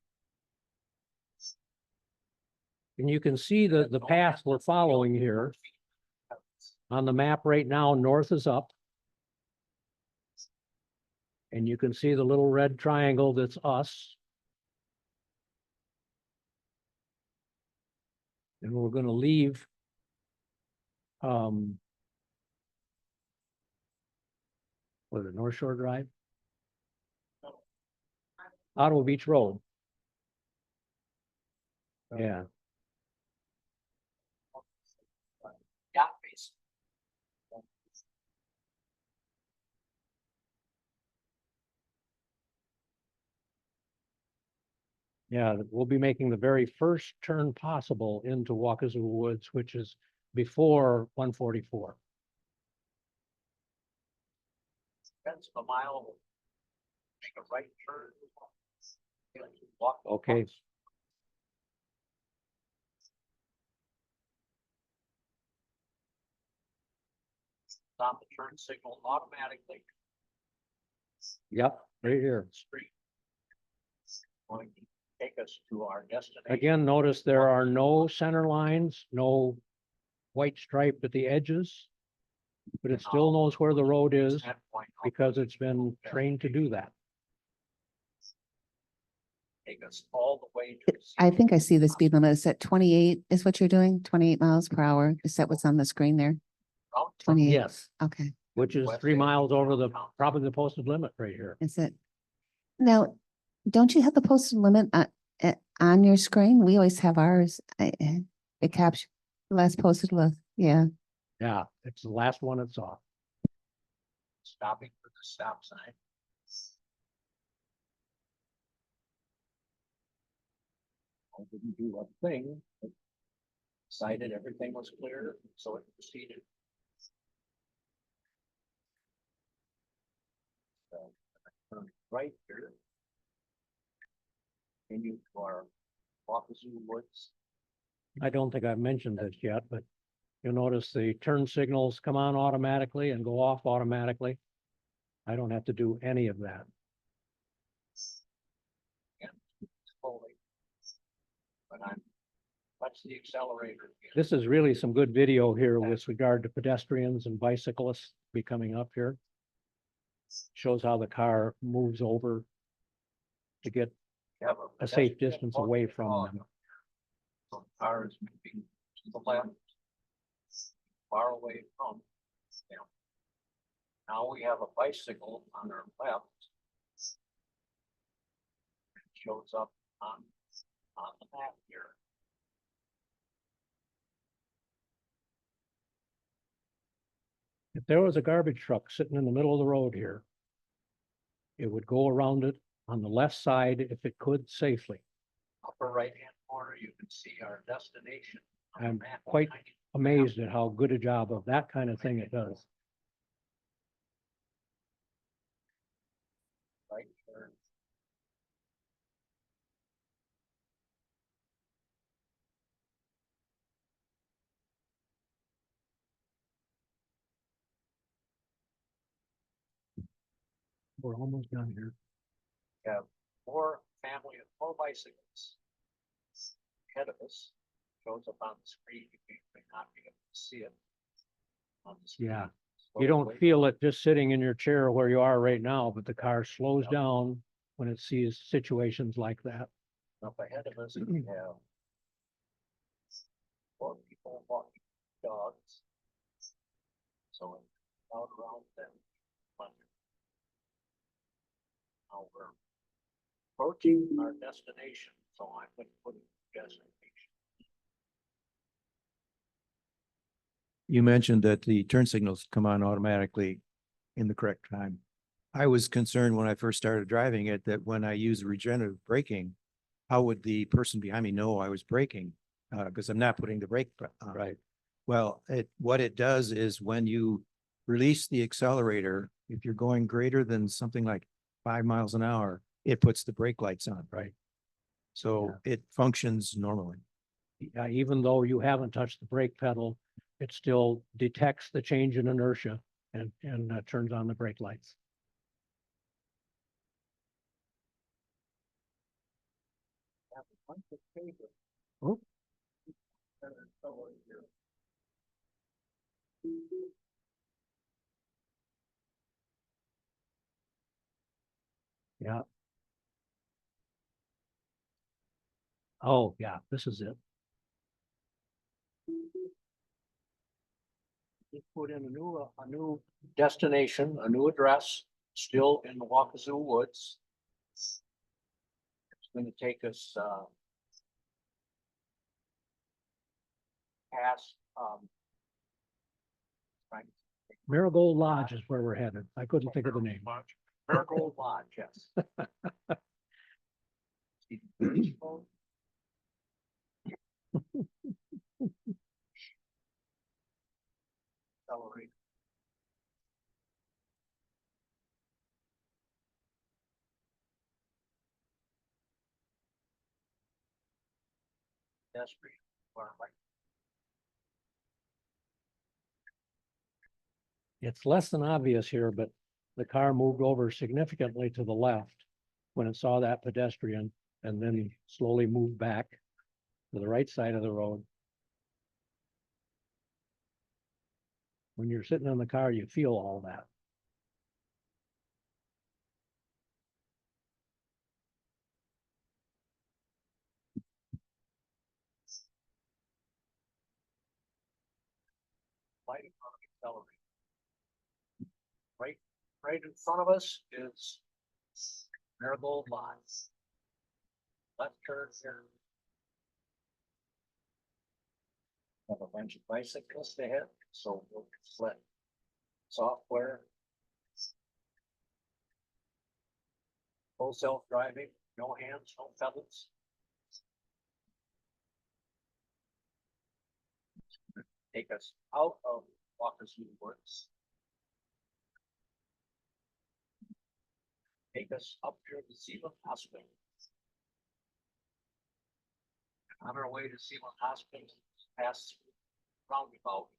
you can see the path we're following here. On the map right now, north is up. And you can see the little red triangle that's us. And we're gonna leave. Was it North Shore Drive? Ottawa Beach Road. Yeah, Yeah, base. Yeah, we'll be making the very first turn possible into Wakazu Woods, which is before 144. That's a mile. Make a right turn. Walk Okay. across. Stop the turn signal automatically. Yep, right here. Street. Going to take us to our destination. Again, notice there are no center lines, no white stripe at the edges. But it still knows where the road is because it's been trained to do that. Take us all the way to. I think I see the speed limit. Is at 28 is what you're doing? 28 miles per hour? Is that what's on the screen there? 28? Yes, Okay, which is 3 miles over the, probably the posted limit right here. is it? Now, don't you have the posted limit on your screen? We always have ours. It captures the last posted list. Yeah. Yeah, it's the last one it saw. Stopping for the stop sign. I didn't do a thing. But decided everything was clear, so it proceeded. So, turn right here. Continue to our Wakazu Woods. I don't think I've mentioned this yet, but you'll notice the turn signals come on automatically and go off automatically. I don't have to do any of that. And slowly. But I'm, touch the accelerator. This is really some good video here with regard to pedestrians and bicyclists be coming up here. Shows how the car moves over to get Have a safe pedestrian distance walking away from dog. them. So the car is moving to the left, far away from them. Now we have a bicycle on our left. It shows up on the map here. If there was a garbage truck sitting in the middle of the road here, it would go around it on the left side if it could safely. Upper right-hand corner, you can see our destination. on the I'm map quite behind you. Amazed at how good a job of that kind of thing it does. Right turn. We're almost done here. Have more family of 4 bicycles ahead of us. Shows up on the screen. You may not be able to see it. On the screen. Yeah. Slow You don't way feel it just sitting in your chair where you are right now, but the car slows down when it sees situations like that. up ahead of us. We have 4 people walking dogs. So out around them. Now we're approaching our destination, so I'm going to put destination. You mentioned that the turn signals come on automatically in the correct time. I was concerned when I first started driving it that when I use regenerative braking, how would the person behind me know I was braking? Because I'm not putting the brake on. Right. Well, what it does is when you release the accelerator, if you're going greater than something like 5 miles an hour, it puts the brake lights on. Right. So it functions normally. Even though you haven't touched the brake pedal, it still detects the change in inertia and turns on the brake lights. Have a bunch of paper. Oh. Yeah. Oh, yeah, this is it. Just put in a new destination, a new address, still in the Wakazu Woods. It's going to take us past right, Marigold Lodge is where we're headed. I couldn't think of the name. Marigold Lodge, yes. Accelerate. Pedestrian, far right. It's less than obvious here, but the car moved over significantly to the left when it saw that pedestrian and then slowly moved back to the right side of the road. When you're sitting in the car, you feel all that. Light in front of accelerate. Right in front of us is Marigold Lodge. Left turn here. Have a bunch of bicyclists ahead, so we'll select software. Full self-driving, no hands, no pedals. Take us out of Walker's Woods. Take us up to the Sealand Hospital. On our way to Sealand Hospital, past roundabout,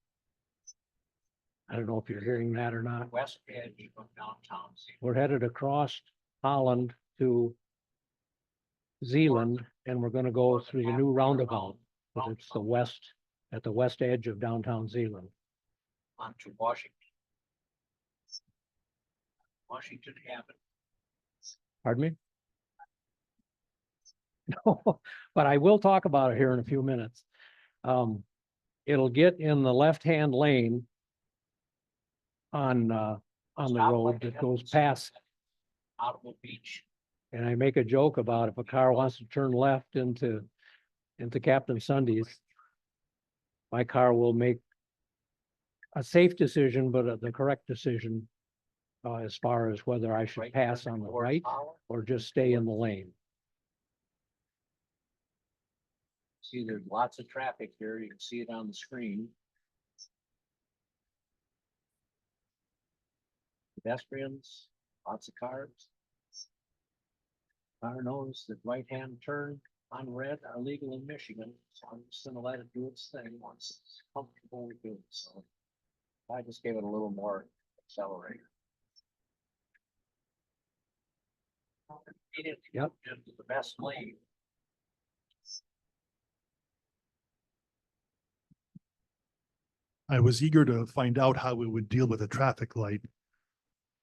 I don't know if you're hearing that or not. west edge of downtown. We're headed across Holland to Zealand, and we're gonna go through the new roundabout, but it's the west, at the west edge of downtown Zealand. Onto Washington. Washington Avenue. Pardon me? No, but I will talk about it here in a few minutes. It'll get in the left-hand lane on the road that goes past, Out of the beach. and I make a joke about if a car wants to turn left into Captain Sunday's, my car will make a safe decision, but the correct decision as far as whether I should Right pass turn on the towards right Holland. or just stay in the lane. See, there's lots of traffic here. You can see it on the screen. Pedestrians, lots of cars. Car knows that right-hand turn on red are legal in Michigan, so I'm just gonna let it do its thing once it's comfortable with it, so. I just gave it a little more accelerator. Yep. Into the best lane. I was eager to find out how it would deal with a traffic light.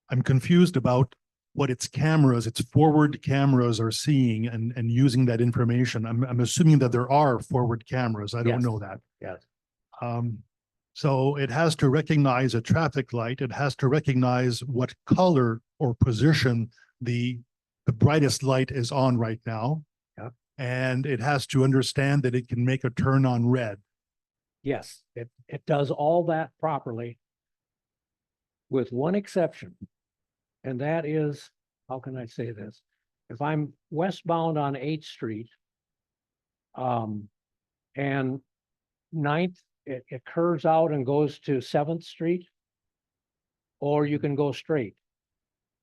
I'm confused about what its cameras, its forward cameras are seeing and using that information. I'm assuming that there are forward cameras. I don't Yes. know that. Yes. So it has to recognize a traffic light. It has to recognize what color or position the brightest light is on right now. Yep. And it has to understand that it can make a turn on red. Yes, it does all that properly. With one exception. And that is, how can I say this? If I'm westbound on 8th Street. And 9th, it curves out and goes to 7th Street. Or you can go straight.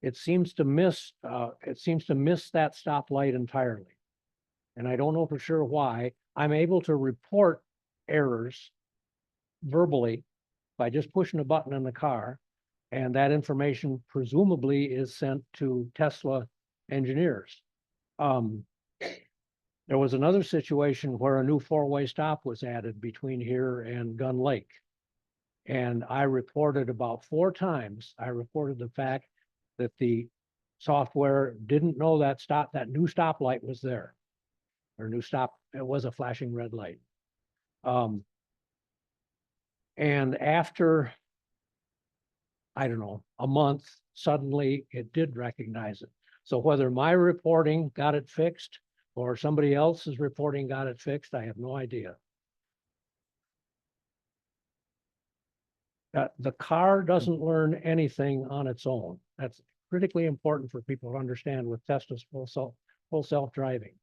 It seems to miss that stoplight entirely. And I don't know for sure why. I'm able to report errors verbally by just pushing a button in the car. And that information presumably is sent to Tesla engineers. There was another situation where a new four-way stop was added between here and Gun Lake. And I reported about 4 times, I reported the fact that the software didn't know that new stoplight was there. Or it was a flashing red light. And after, I don't know, a month, suddenly it did recognize it. So whether my reporting got it fixed or somebody else's reporting got it fixed, I have no idea. The car doesn't learn anything on its own. That's critically important for people to understand with Tesla's full self-driving.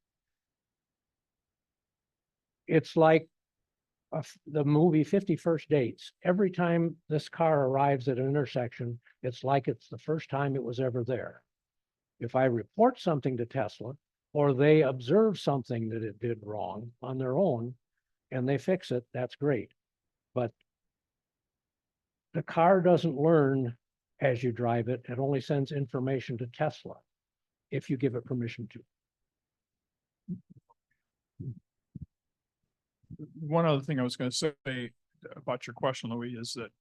it's like the movie 50 First Dates. Every time this car arrives at an intersection, it's like it's the first time it was ever there. If I report something to Tesla, or they observe something that it did wrong on their own, and they fix it, that's great. But the car doesn't learn as you drive it. It only sends information to Tesla if you give it permission to. One other thing I was gonna say about your question, Louis, is that,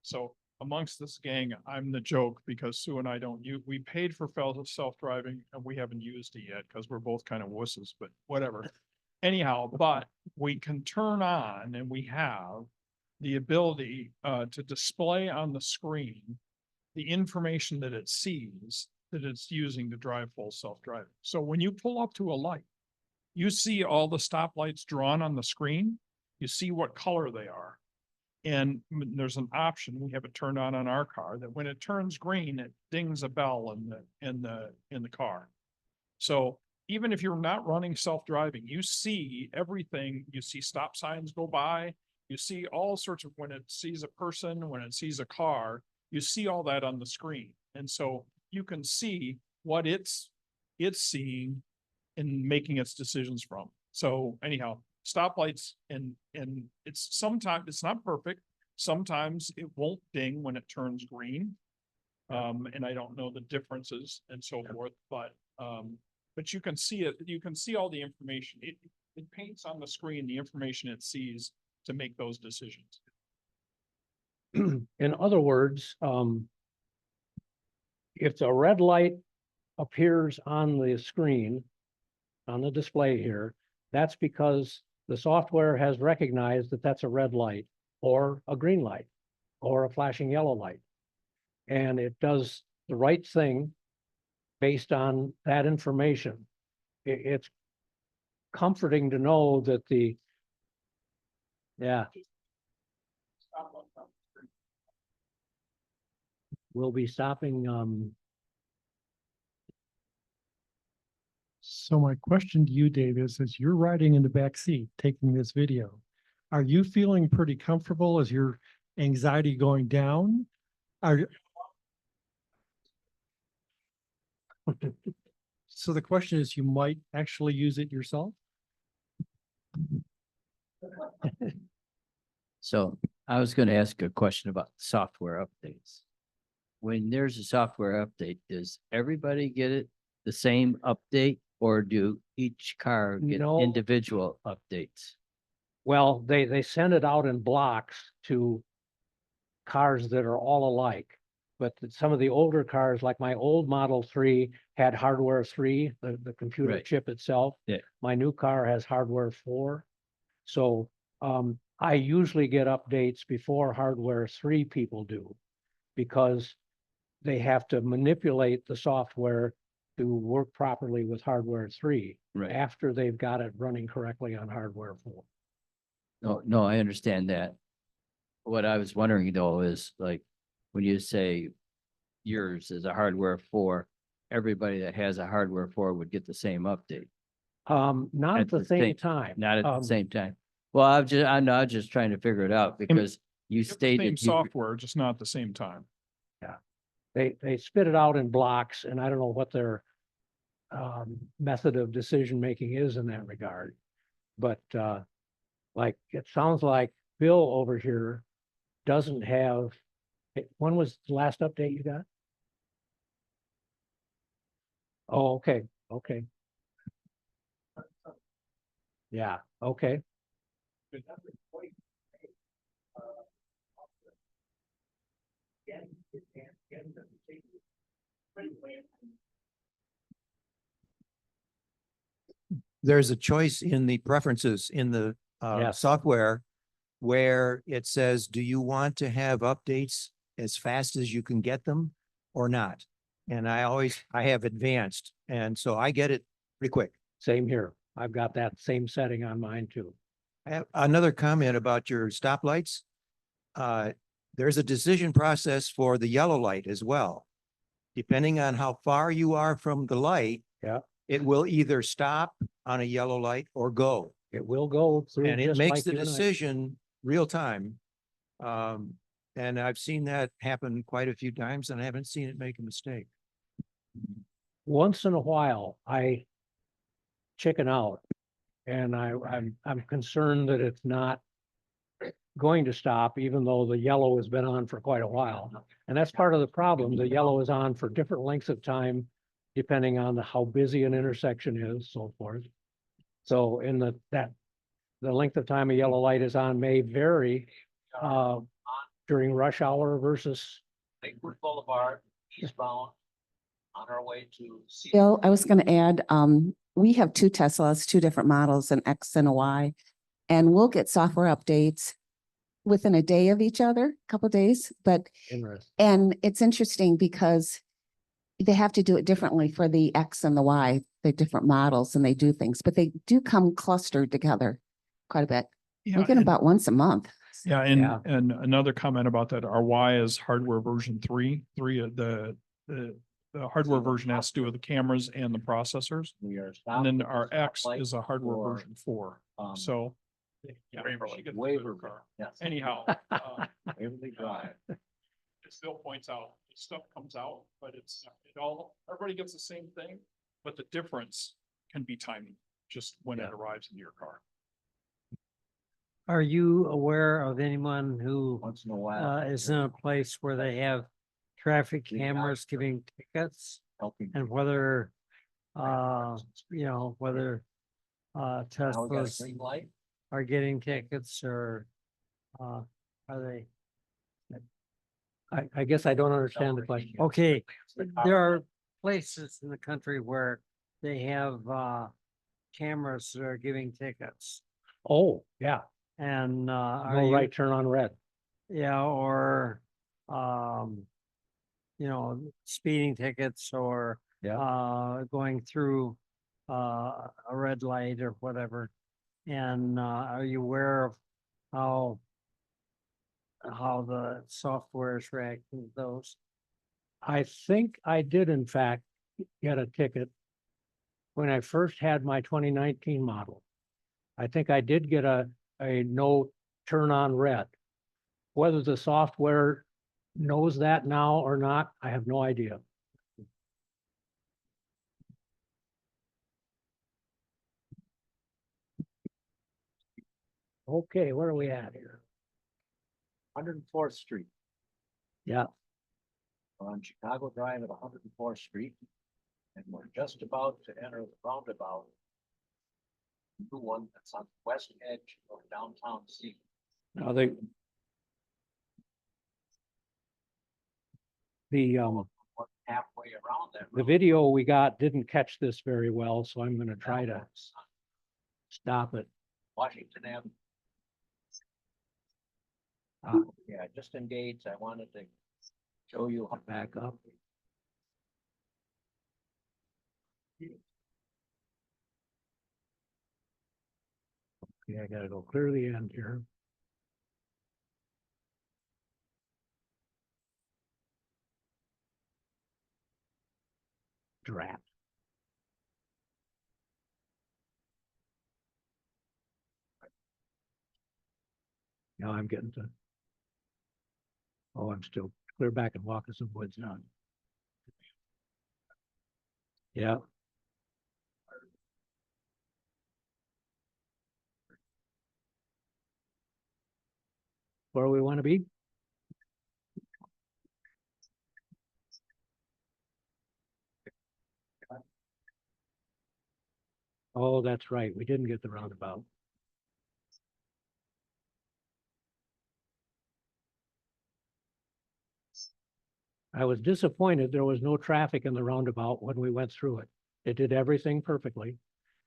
so amongst this gang, I'm the joke because Sue and I don't use, we paid for self-driving and we haven't used it yet because we're both kind of wusses, but whatever. Anyhow, but we can turn on and we have the ability to display on the screen the information that it sees that it's using to drive full self-driving. So when you pull up to a light, you see all the stoplights drawn on the screen. You see what color they are. And there's an option, we have it turned on our car, that when it turns green, it dings a bell in the car. So even if you're not running self-driving, you see everything. You see stop signs go by. You see all sorts of, when it sees a person, when it sees a car, you see all that on the screen. And so you can see what it's seeing and making its decisions from. So anyhow, stoplights and it's sometimes, it's not perfect. Sometimes it won't ding when it turns green. And I don't know the differences and so forth, but you can see it, you can see all the information. It paints on the screen the information it sees to make those decisions. In other words, if the red light appears on the screen, on the display here, that's because the software has recognized that that's a red light or a green light or a flashing yellow light. And it does the right thing based on that information. It's comforting to know that we'll be stopping, So my question to you, Dave, is you're riding in the back seat, taking this video. Are you feeling pretty comfortable? Is your anxiety going down? Are So the question is, you might actually use it yourself? So I was gonna ask a question about software updates. When there's a software update, does everybody get it the same update, or do each car get No. individual updates? well, they send it out in blocks to cars that are all alike. But some of the older cars, like my old Model 3 had hardware 3, the computer Right. chip itself. Yeah. My new car has hardware 4. So I usually get updates before hardware 3 people do, because they have to manipulate the software to work properly with hardware 3 Right. after they've got it running correctly on hardware 4. No, I understand that. What I was wondering though is like, when you say yours is a hardware 4, everybody that has a hardware 4 would get the same update, Not at the same time. not at the same time. Well, I'm just trying to figure it out because you Get the Same stated you, software, just not at the same time. They spit it out in blocks, and I don't know what their method of decision-making is in that regard. But like, it sounds like Bill over here doesn't have, when was the last update you got? Oh, okay, okay. Yeah, okay. There's a choice in the preferences in the Yes. software where it says, do you want to have updates as fast as you can get them or not? And I have advanced, and so I get it pretty quick. Same here. I've got that same setting on mine too. I have another comment about your stoplights. There's a decision process for the yellow light as well. Depending on how far you are from the light. Yeah. It will either stop on a yellow light or go. It will go through. and it just makes like the you and I. decision real time. And I've seen that happen quite a few times and I haven't seen it make a mistake. Once in a while, I chicken out. And I'm concerned that it's not going to stop, even though the yellow has been on for quite a while. And that's part of the problem. The yellow is on for different lengths of time, depending on how busy an intersection is, so forth. So in the length of time a yellow light is on may vary during rush hour versus. Lakewood Boulevard, eastbound, on our way to. Bill, I was going to add, we have two Teslas, two different models, an X and a Y. And we'll get software updates within a day of each other, a couple days, but, Interesting. and it's interesting because they have to do it differently for the X and the Y, the different models, and they do things, but they do come clustered together quite a bit. Yeah, We get and- about once a month. Yeah, Yeah. and another comment about that, our Y is hardware version 3. The hardware version has to do with the cameras and the processors. We are. And stopped then at the our X stoplight is a hardware for, version 4. um, So. Yeah, Waverly- she gets the Waverly, better car. yes. Anyhow, Waverly Drive. it still points out, stuff comes out, but everybody gets the same thing, but the difference can be tiny, just when it arrives in your car. Are you aware of anyone who Once in a while. is in a place where they have traffic cameras giving tickets? Helping. And whether, whether Now we got a Teslas green light. are getting tickets or are they? I guess I don't understand the question. Okay, there are places in the country where they have cameras that are giving tickets. Oh, yeah, And are no you? right turn on red. Yeah, or, speeding tickets or, going through, a red light or whatever. And, are you aware of how the software is reacting to those? I think I did in fact get a ticket when I first had my 2019 model. I think I did get a no turn on red. Whether the software knows that now or not, I have no idea. Okay, where are we at here? 104th Street. Yeah. We're on Chicago Drive at 104th Street. And we're just about to enter the roundabout. New one that's on the west edge of downtown C. Now the We're halfway around that. the video we got didn't catch this very well, so I'm gonna try to stop it. Washington Avenue. Yeah, just engaged. I wanted to show you how Back up. Okay, I gotta go clear the end here. Drat. Now I'm getting to. Oh, I'm still clear back and walking some woods now. Yeah. Where we want to be? Oh, that's right. We didn't get the roundabout. I was disappointed there was no traffic in the roundabout when we went through it. It did everything perfectly,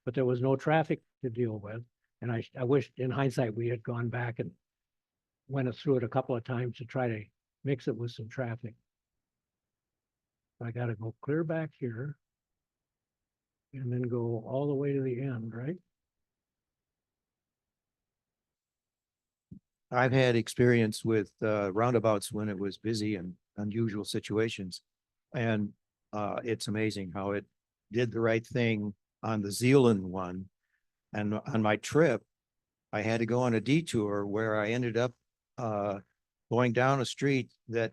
but there was no traffic to deal with. And I wish in hindsight we had gone back and went through it a couple of times to try to mix it with some traffic. I gotta go clear back here and then go all the way to the end, right? I've had experience with roundabouts when it was busy and unusual situations. And it's amazing how it did the right thing on the Zealand one. And on my trip, I had to go on a detour where I ended up going down a street that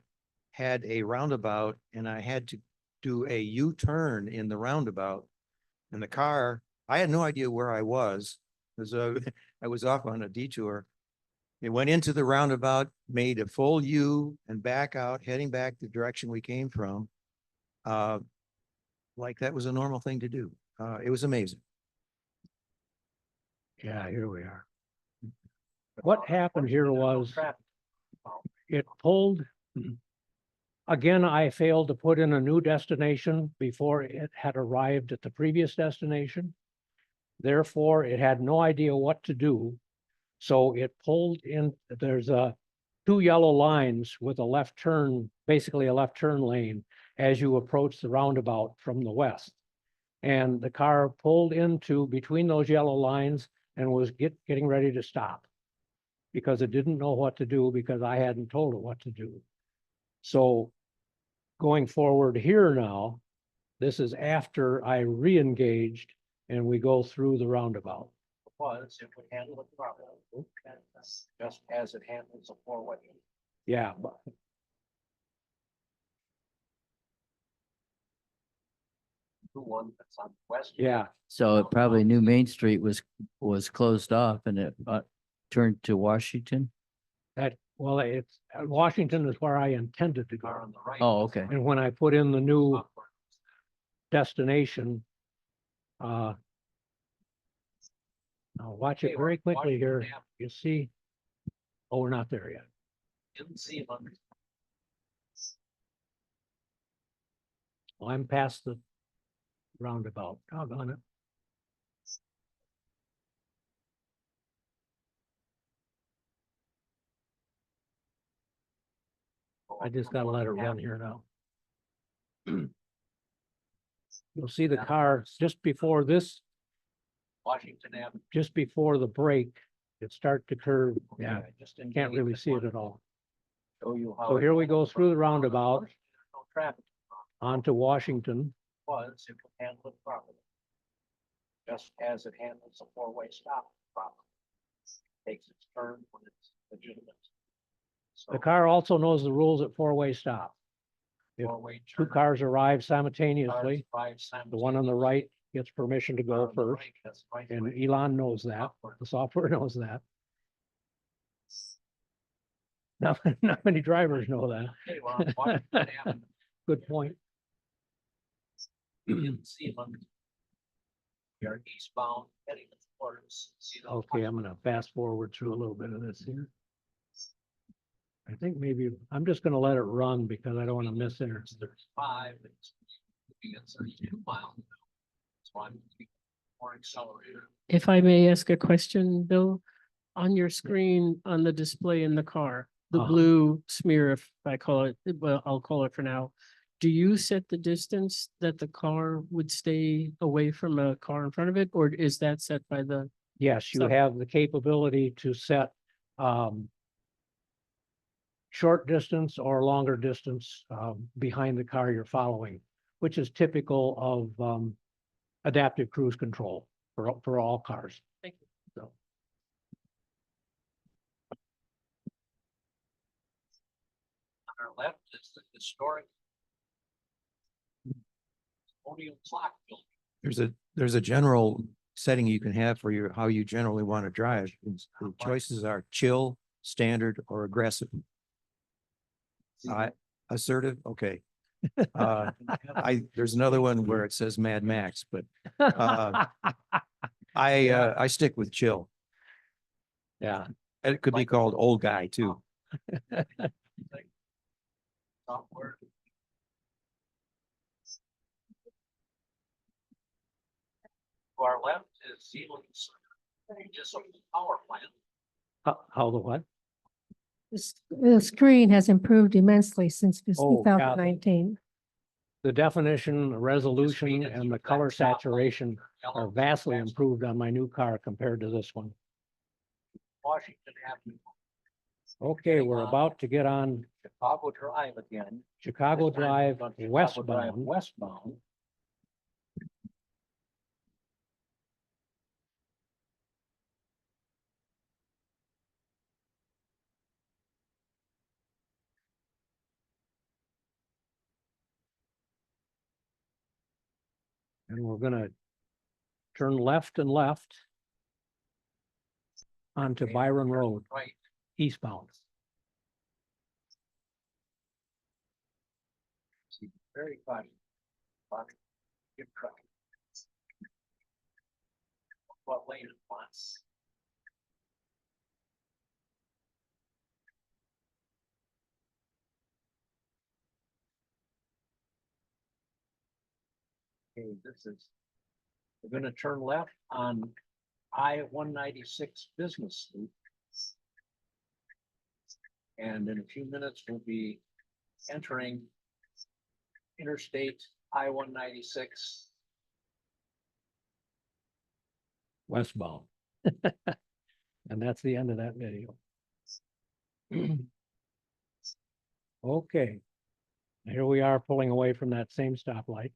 had a roundabout, and I had to do a U-turn in the roundabout. And the car, I had no idea where I was, because I was off on a detour. It went into the roundabout, made a full U and back out, heading back the direction we came from. Like that was a normal thing to do. It was amazing. Yeah, here we are. What happened here was it pulled. Again, I failed to put in a new destination before it had arrived at the previous destination. Therefore, it had no idea what to do. So it pulled in, there's two yellow lines with a left turn, basically a left turn lane as you approach the roundabout from the west. And the car pulled into between those yellow lines and was getting ready to stop because it didn't know what to do because I hadn't told it what to do. So going forward here now, this is after I re-engaged and we go through the roundabout. Was it would handle it properly, just as it handles a four-way. Yeah, but The one that's on west. yeah, So it probably New Main Street was closed off and it turned to Washington. well, it's Washington is where I intended to Car go. on the right. Oh, okay. And when I put in the new destination, I'll watch it very quickly here. You see, oh, we're not there yet. Didn't see him on. Well, I'm past the roundabout. Doggone it. I just gotta let it run here now. You'll see the car just before this, Washington Avenue. just before the break, it starts to curve. Yeah, I just didn't can't get really see it at all. Show you how. So it here we go handles through the it. roundabout No traffic onto Washington. was, it would handle it properly. Just as it handles a four-way stop properly. Takes its turn when it's legitimate. So The car also knows the rules at four-way stop. If four-way two turn, cars arrive cars simultaneously, drive the one on the right gets permission to go first. And Elon knows that. The software knows that. Not many drivers know that. Good point. Didn't see him on. We are eastbound heading towards. Okay, I'm gonna fast forward through a little bit of this here. I think maybe, I'm just gonna let it run because I don't wanna miss it. There's 5, it's moving at 32 miles. So I'm more accelerator. If I may ask a question, Bill, on your screen, on the display in the car, the Uh-huh. blue smear, if I call it, well, I'll call it for now. Do you set the distance that the car would stay away from a car in front of it, or is that set by the? Yes, you So- have the capability to set short distance or longer distance behind the car you're following, which is typical of adaptive cruise control for all cars. Thank you. So, On our left is the historic Colonial Clock Building. There's a general setting you can have for how you generally want to drive. The choices are chill, standard, or aggressive. Assertive, okay. There's another one where it says Mad Max, but I stick with chill. yeah, And it could be called old guy too. Software. To our left is Zealand's just power plant. how the what? The screen has improved immensely since Oh, yeah. 2019. The definition, resolution, and the color saturation are vastly improved on my new car compared to this one. Washington Avenue. Okay, we're about to get on Chicago Drive again. Chicago This time Drive it's on Chicago Drive westbound. Westbound. And we're gonna turn left and left onto Okay, Byron Road, Right. eastbound. Very funny. Funny. Good try. What lane it wants. Okay, this is, we're gonna turn left on I-196 Business Loop. And in a few minutes, we'll be entering Interstate I-196 Westbound. And that's the end of that video. Okay. Here we are pulling away from that same stoplight.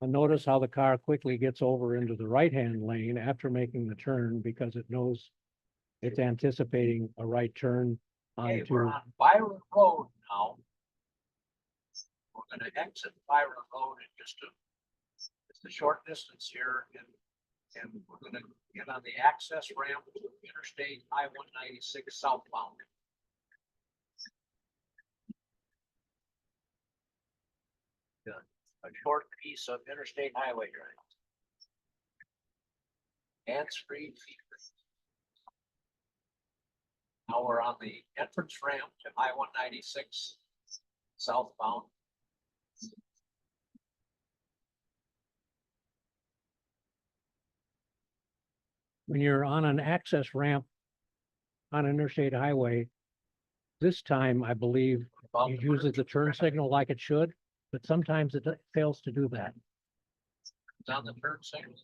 And notice how the car quickly gets over into the right-hand lane after making the turn because it knows it's anticipating a right turn Okay, onto. we're on Byron Road now. We're gonna exit Byron Road in just a short distance here and we're gonna get on the access ramp to Interstate I-196 southbound. A short piece of interstate highway drive. Hands-free features. Now we're on the entrance ramp to I-196 southbound. When you're on an access ramp on an interstate highway, this time, I believe, it uses the turn signal like it should, but sometimes it fails to do that. It's on the turn signal.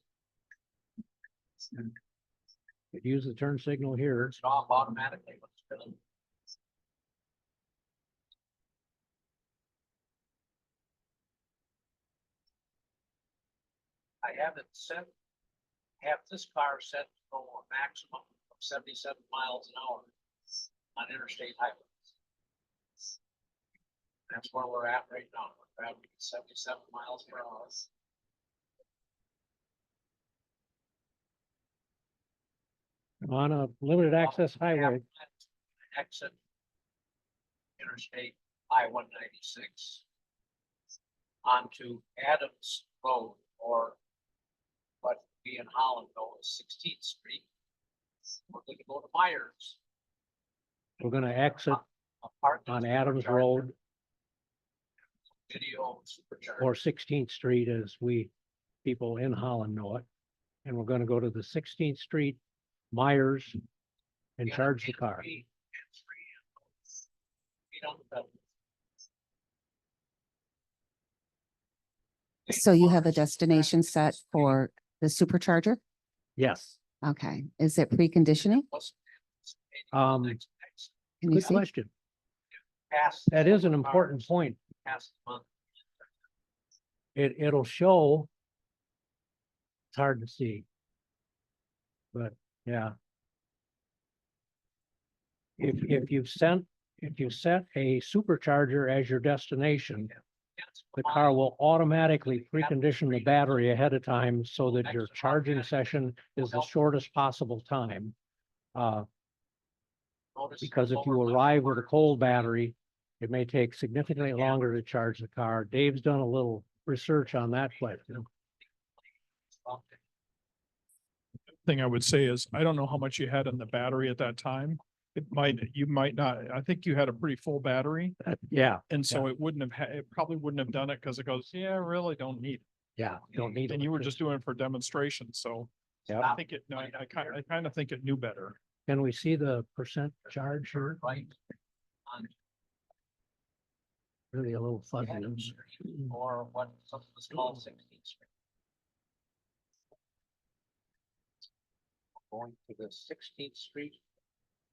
It uses the turn signal here. It's off automatically. when it's filling. I have it set, have this car set to go a maximum of 77 miles an hour on interstate highways. That's where we're at right now. We're at 77 miles per hour. On a limited access highway, Exit Interstate I-196 onto Adams Road, or what we in Holland know as 16th Street. We're going to go to Myers. we're gonna exit a parking on Adams supercharger, Road Video supercharger. or 16th Street as we people in Holland know it. And we're gonna go to the 16th Street Myers and charge the car. Feet on the pedal. So you have a destination set for the supercharger? Yes, Okay. Is it preconditioning? Um, Can you good see? question. Pass That is an the important cars, point. pass the month. It'll show. It's hard to see. But yeah. If you set a supercharger as your destination, the car will automatically precondition the battery ahead of time so that your charging session is the shortest possible time. Notice Because if you lower left arrive with a corner. cold battery, it may take significantly longer to charge the car. Dave's done a little research on that question. Thing I would say is, I don't know how much you had in the battery at that time. You might not, I think you had a pretty full battery. Yeah, And so it wouldn't have, it probably wouldn't have done it because it goes, yeah, I really don't need yeah, you don't need it. it. And you were just doing it for demonstration. So Yeah. I think no, I kind of think it knew better. Can we see the percent charge here? Right. On Really a little fuzzy. Adams Street, or what something was called 16th Street. Going to the 16th Street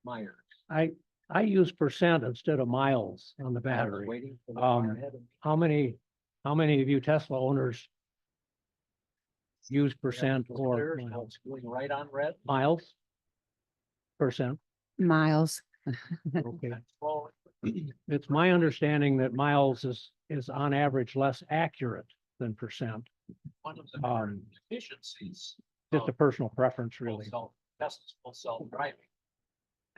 Myers. I use percent instead of miles on the I was battery. waiting for the car Um, ahead of me. How many of you Tesla owners use percent Yeah, or clear, so miles? it's going right on red. Miles? Percent, Miles. okay. Well, It's my understanding that miles is on average less accurate than percent. One of the Um, current efficiencies. Just a of personal preference, full really. self- Tesla's full self-driving.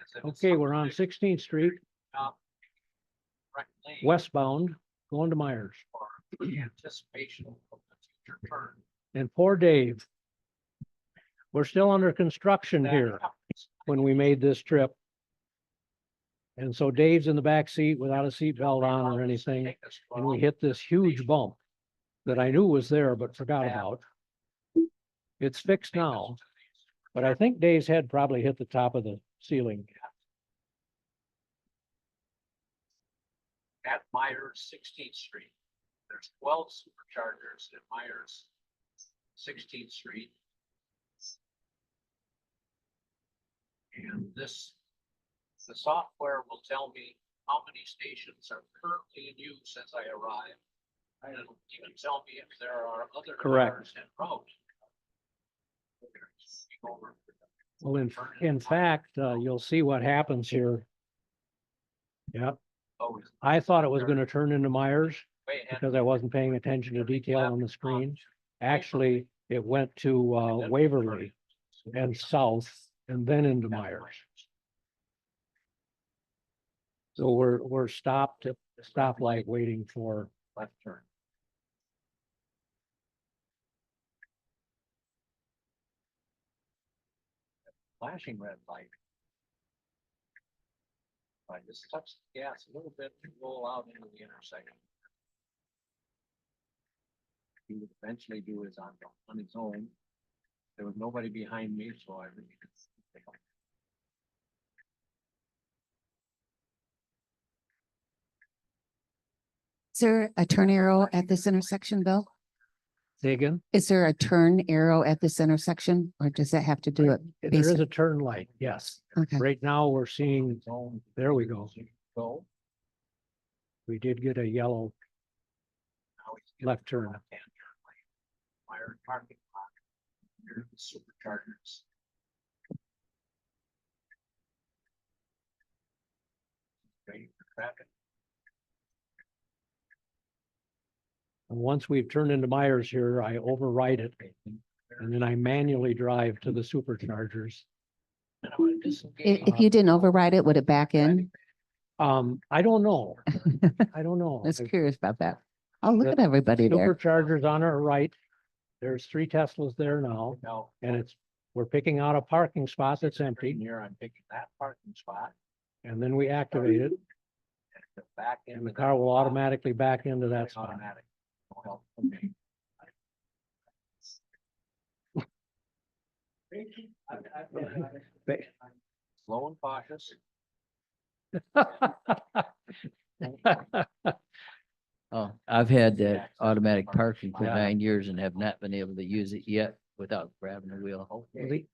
is that it's Okay, we're on something 16th Street, up right lane westbound, going to Myers. for the anticipation of the future turn. And poor Dave. We're still under construction That here happens. when we made this trip. And so Dave's in the back seat without a seatbelt on or anything, Take us and we long. hit this huge bump that I knew was there but forgot about. It's fixed Take us now, to these. but I think Dave's head probably hit the top of the ceiling. At Myers 16th Street. There's 12 superchargers at Myers 16th Street. And the software will tell me how many stations are currently in use as I arrive. And it'll even tell me if there are other Correct. cars en route. Over. Well, in fact, you'll see what happens here. Yep, Oh, it's I thought it was gonna turn into Myers way ahead. because I wasn't paying attention to detail on the screen. Actually, it went to Waverly and south and then into Myers. So we're stopped at the stoplight waiting for, Left turn. Flashing red light. I just touch the gas a little bit to roll out into the intersection. He would eventually do his on his own. There was nobody behind me, so I really could. Is there a turn arrow at this intersection, Bill? say again, Is there a turn arrow at this intersection, or does that have to do it? there is basic- a turn light, yes. Okay. Right now, we're seeing, there we go. Go. We did get a yellow Now he's getting left the turn. left-hand turn lane. Fire parking lot. Here's the superchargers. Ready for traffic. And once we've turned into Myers here, I override it and then I manually drive to the superchargers. And I'm gonna disengage. If you didn't override it, would it back in? I don't know. I don't know. I was If curious about that. Oh, look The at everybody there. Superchargers on our right. There's 3 Teslas there now, No, and we're picking out a parking spot that's right empty, here, I'm picking that parking spot. and then we activate it, And the back end. and the of car that will spot, automatically back into that spot. Automatic. No help from me. Slow and cautious. Oh, I've had that automatic parking for Yeah. 9 years and have not been able to use it yet without grabbing the wheel.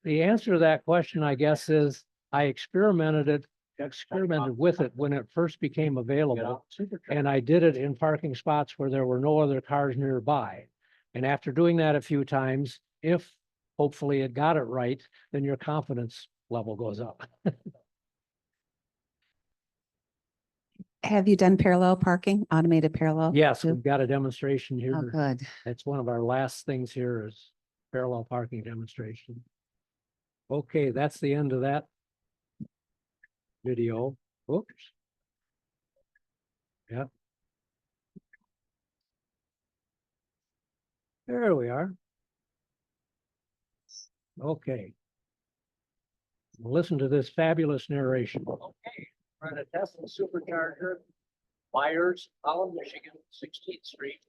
The answer to that question, I guess, is I experimented with it when it first became Get available. out, supercharger. And I did it in parking spots where there were no other cars nearby. And after doing that a few times, if hopefully it got it right, then your confidence level goes up. Have you done parallel parking, automated parallel? Yes, too? we've got a demonstration Oh, here. good. That's one of our last things here is parallel parking demonstration. Okay, that's the end of that video. Oops. Yep. There we are. Okay. Listen to this fabulous narration. Okay, we're at a Tesla supercharger, Myers, Holland, Michigan, 16th Street.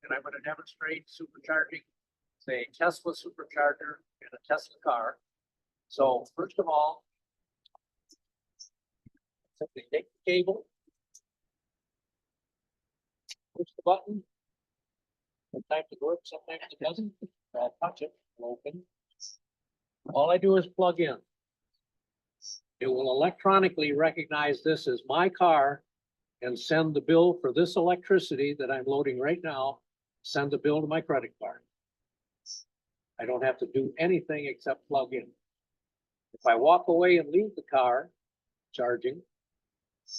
And I'm gonna demonstrate supercharging, say Tesla supercharger in a Tesla car. So first of all, simply take the cable, push the button. Sometimes it works, sometimes it doesn't. I'll touch it, it'll open. All I do is plug in. It will electronically recognize this as my car and send the bill for this electricity that I'm loading right now, send the bill to my credit card. I don't have to do anything except plug in. If I walk away and leave the car charging,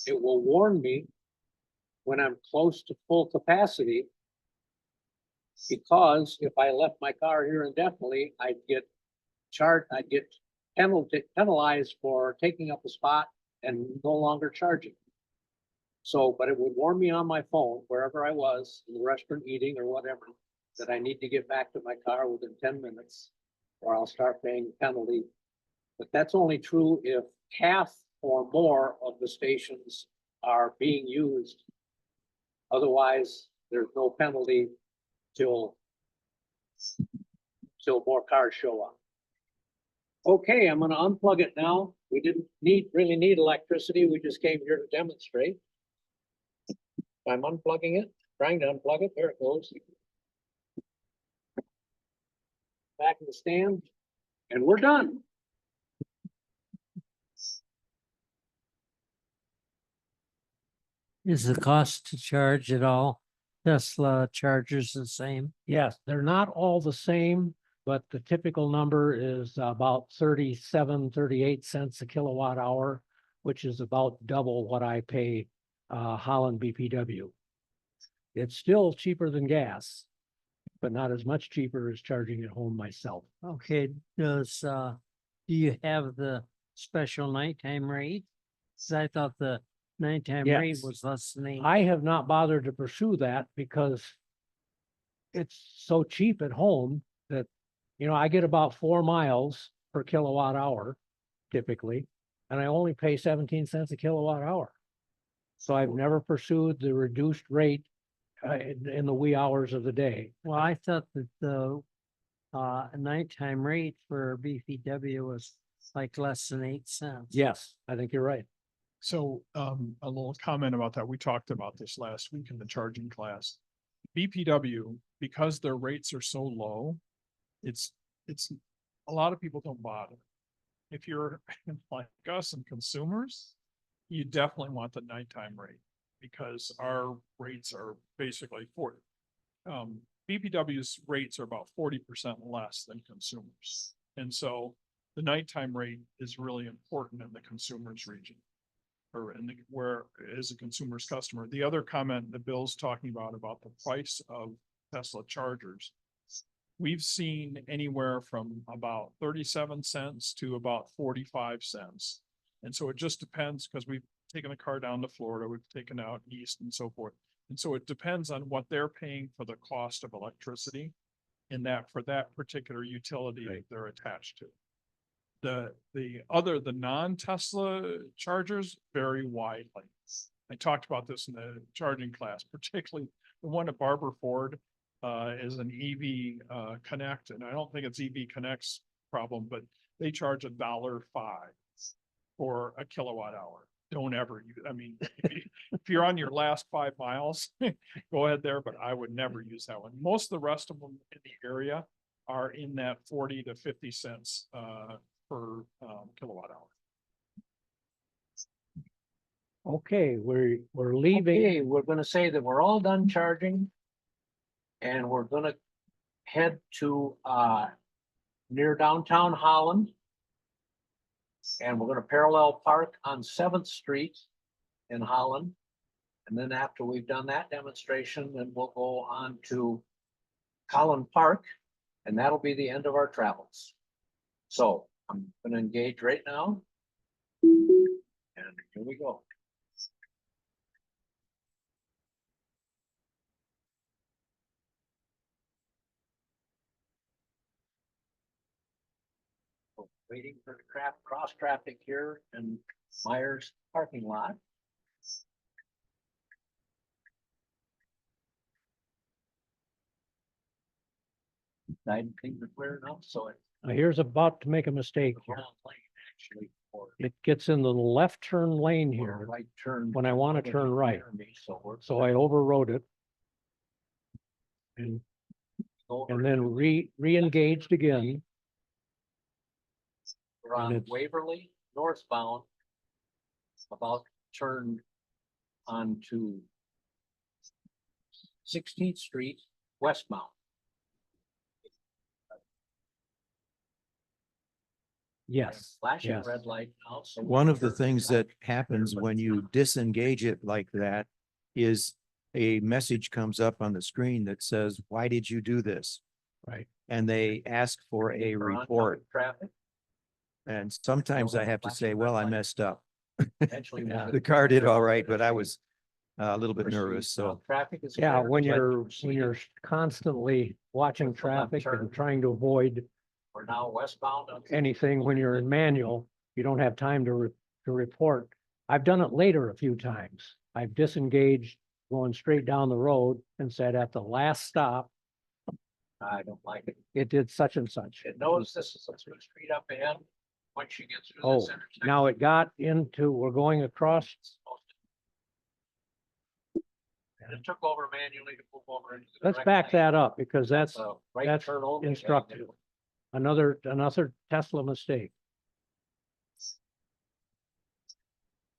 it will warn me when I'm close to full capacity. Because if I left my car here indefinitely, I'd get penalized for taking up a spot and no longer charging. So, but it would warn me on my phone, wherever I was, in the restaurant eating or whatever, that I need to get back to my car within 10 minutes, or I'll start paying penalty. But that's only true if half or more of the stations are being used. Otherwise, there's no penalty till more cars show up. Okay, I'm gonna unplug it now. We didn't really need electricity. We just came here to demonstrate. I'm unplugging it, trying to unplug it. There it goes. Back in the stand, and we're done. Is the cost to charge at all Tesla chargers the same? Yes, they're not all the same, but the typical number is about 38 cents a kilowatt hour, which is about double what I pay Holland BPW. It's still cheaper than gas, but not as much cheaper as charging at home myself. Okay, do you have the special nighttime rate? 'Cause I thought the nighttime rate Yes. was less than 8. I have not bothered to pursue that because it's so cheap at home that, I get about 4 miles per kilowatt hour typically, and I only pay 17 cents a kilowatt hour. So I've never pursued the reduced rate in the wee hours of the day. Well, I thought that the nighttime rate for BPW was like less than 8 cents. Yes, I think you're right. So, a little comment about that. We talked about this last week in the charging class. BPW, because their rates are so low, it's, a lot of people don't bother. If you're like us and consumers, you definitely want the nighttime rate because our rates are basically BPW's rates are about 40% less than consumers. And so the nighttime rate is really important in the consumer's region or where as a consumer's customer. The other comment that Bill's talking about the price of Tesla chargers, we've seen anywhere from about 37 cents to about 45 cents. And so it just depends because we've taken a car down to Florida, we've taken out east and so forth. And so it depends on what they're paying for the cost of electricity in that for that particular utility they're attached to. The non-Tesla chargers vary widely. I talked about this in the charging class, particularly the one at Barber Ford is an EV Connect, and I don't think it's EV Connect's problem, but they charge $1.05 for a kilowatt hour. Don't ever use, I mean, if you're on your last 5 miles, go ahead there, but I would never use that one. Most of the rest of them in the area are in that 40 to 50 cents per kilowatt hour. Okay, we're leaving. Okay, we're gonna say that we're all done charging. And we're gonna head to near downtown Holland. And we're gonna parallel park on 7th Street in Holland. And then after we've done that demonstration, then we'll go on to Holland Park, and that'll be the end of our travels. So I'm gonna engage right now. And here we go. Waiting for the cross traffic here in Myers parking lot. I think we're clear enough, so it. Here's about to make a mistake here. Actually, for It gets in the left turn lane a here right turn. when I want to turn right. So So I overrode it. And then re-engaged again. we're and on it's- Waverly northbound. About turn onto 16th Street westbound. Yes. Flashing yes. red light now. So One of the we're- things that happens when you disengage it like that is a message comes up on the screen that says, why did you do this? Right. And they ask for a for oncoming report. Traffic. And sometimes I have to say, well, I messed up. Eventually. Yeah. The car did all right, but I was a little bit nervous, so. Traffic is. Yeah, clear, when but you're proceeding. constantly watching With the left traffic turn. and trying to avoid We're now westbound. on- anything when you're in manual, you don't have time to report. I've done it later a few times. I've disengaged going straight down the road and said at the last stop, I don't like it. it did such and such. It knows this is a through street up ahead. Once you get through Oh, this intersection. now it got into, we're going across. it's supposed to- And it took over manually to move over into. the Let's direct back lane. that up because that's So, right that's turn only, instructive. another Tesla mistake.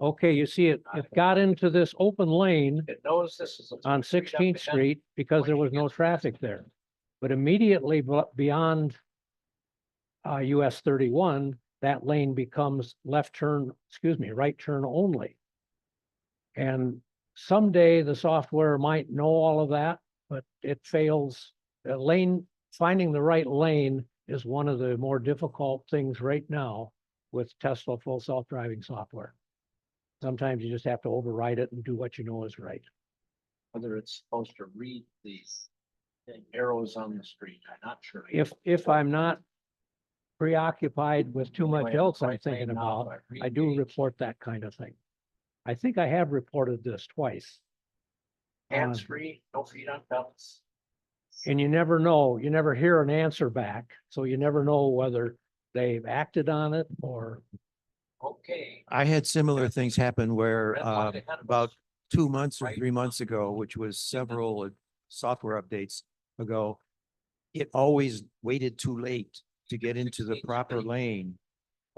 Okay, you see it got into this open lane It knows this is. a through on street up 16th ahead. Street because there was no traffic there. But immediately beyond US 31, that lane becomes left turn, right turn only. And someday the software might know all of that, but it fails. Finding the right lane is one of the more difficult things right now with Tesla full self-driving software. Sometimes you just have to override it and do what you know is right. Whether it's supposed to read these arrows on the street, I'm not sure. If I'm not preoccupied with too much Anyway, else I'm right thinking lane now, about, I I do re-engage. report that kind of thing. I think I have reported this twice. Hands free, no feet on pedals. And you never know, you never hear an answer back, so you never know whether they've acted on it or. Okay. I had similar things happen where Red light ahead of about us. 2 months or Right. 3 months ago, which was several software updates ago, it always waited too late to get into the 16th proper Street. lane.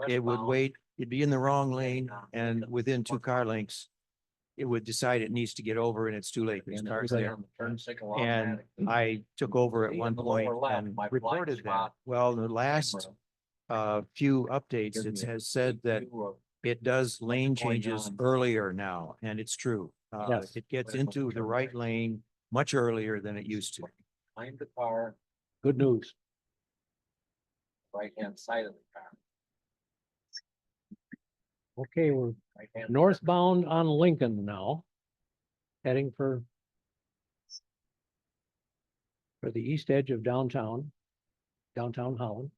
It would Westbound. wait, it'd be in the wrong lane, and within 2 car lengths, it would decide it needs to get over and it's too late. There's And cars everybody there. on the turn signal And automatic. I took over at See, one in the lower point left, and my blind reported that. spot Well, the last few updates, gives it me a has said that view of it does lane going changes on. earlier now, and it's true. Yes. It gets into the right lane much earlier than it used to. Behind the car, Good news. right hand side of the car. Okay, we're Right hand. northbound on Lincoln now. Heading for the east edge of downtown Holland.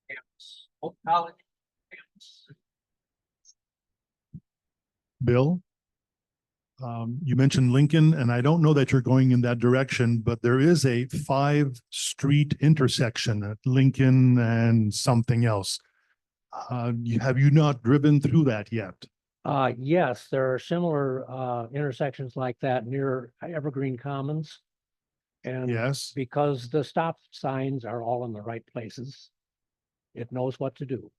Campus. Oak College. Campus. Bill? You mentioned Lincoln, and I don't know that you're going in that direction, but there is a 5-street intersection at Lincoln and something else. Have you not driven through that yet? Yes, there are similar intersections like that near Evergreen Commons. And Yes, because the stop signs are all in the right places, it knows what to do.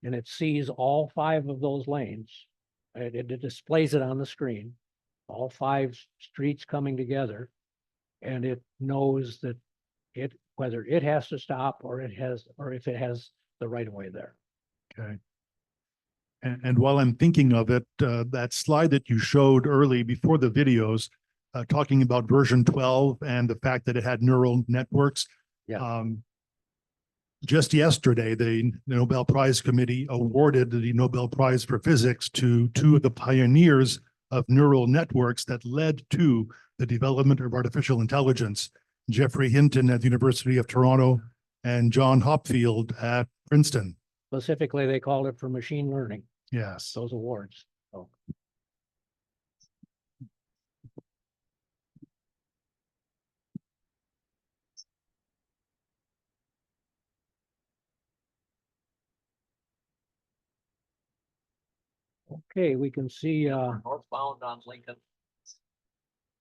And it sees all 5 of those lanes. It displays it on the screen, all 5 streets coming together. And it knows that whether it has to stop or if it has the right of way there. okay. And while I'm thinking of it, that slide that you showed early before the videos, talking about version 12 and the fact that it had neural networks. Yeah. Just yesterday, the Nobel Prize Committee awarded the Nobel Prize for Physics to 2 of the pioneers of neural networks that led to the development of artificial intelligence, Geoffrey Hinton at the University of Toronto and John Hopfield at Princeton. Specifically, they called it for machine learning, Yes. those awards. So. Okay, we can see Northbound on Lincoln.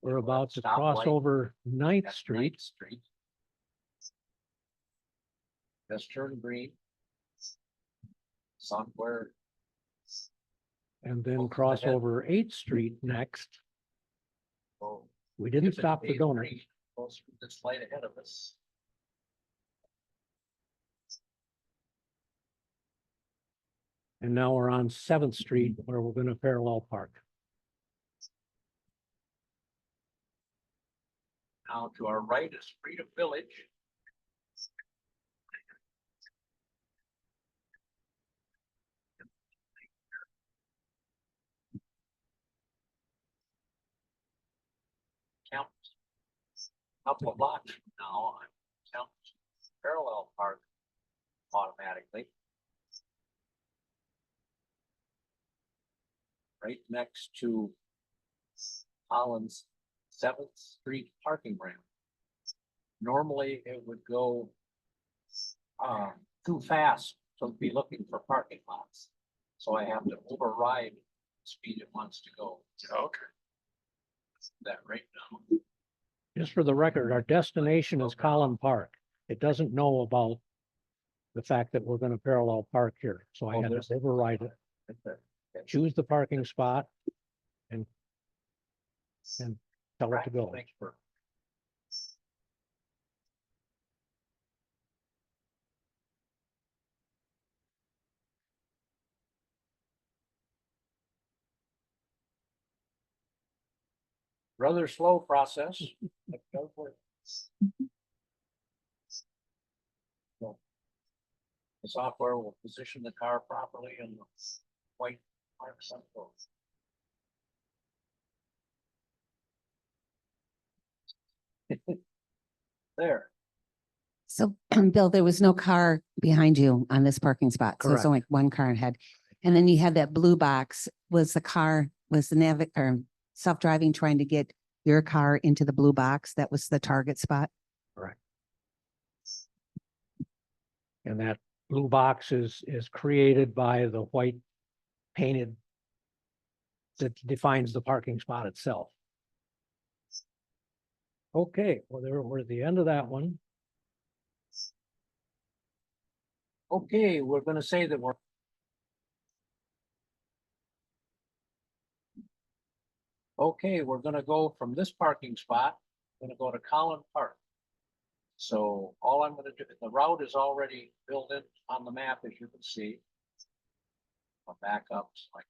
we're about to Stop cross light. over 9th That's Street. 9th Street. Just turn green. Software. and then cross over 8th Street next. Oh, We didn't if it's stop for paved donuts. green, goes through this light ahead of us. And now we're on 7th Street where we're gonna parallel park. Now to our right is Freedom Village. Count couple of blocks from now, I'm count parallel park automatically. Right next to Holland's 7th Street parking ramp. Normally, it would go too fast to be looking for parking lots. So I have to override the speed it wants to go. Okay. That right now. Just for the record, our destination is Collin Park. It doesn't know about the fact that we're gonna parallel park here, so I Oh, had to there's- override it. Right there. Choose the parking spot and tell it to go. Thanks for. Rather slow process. but go for it. So, the software will position the car properly in the white mark circle. There. So, Bill, there was no car behind you on this parking spot. So it's Correct. only one car ahead. And then you had that blue box. Was the or self-driving trying to get your car into the blue box? That was the target spot? And that blue box is created by the white painted that defines the parking spot itself. Okay, well, we're at the end of that one. Okay, we're gonna say that we're. Okay, we're gonna go from this parking spot, gonna go to Collin Park. So all I'm gonna do, the route is already built in on the map, as you can see. I'll back up like.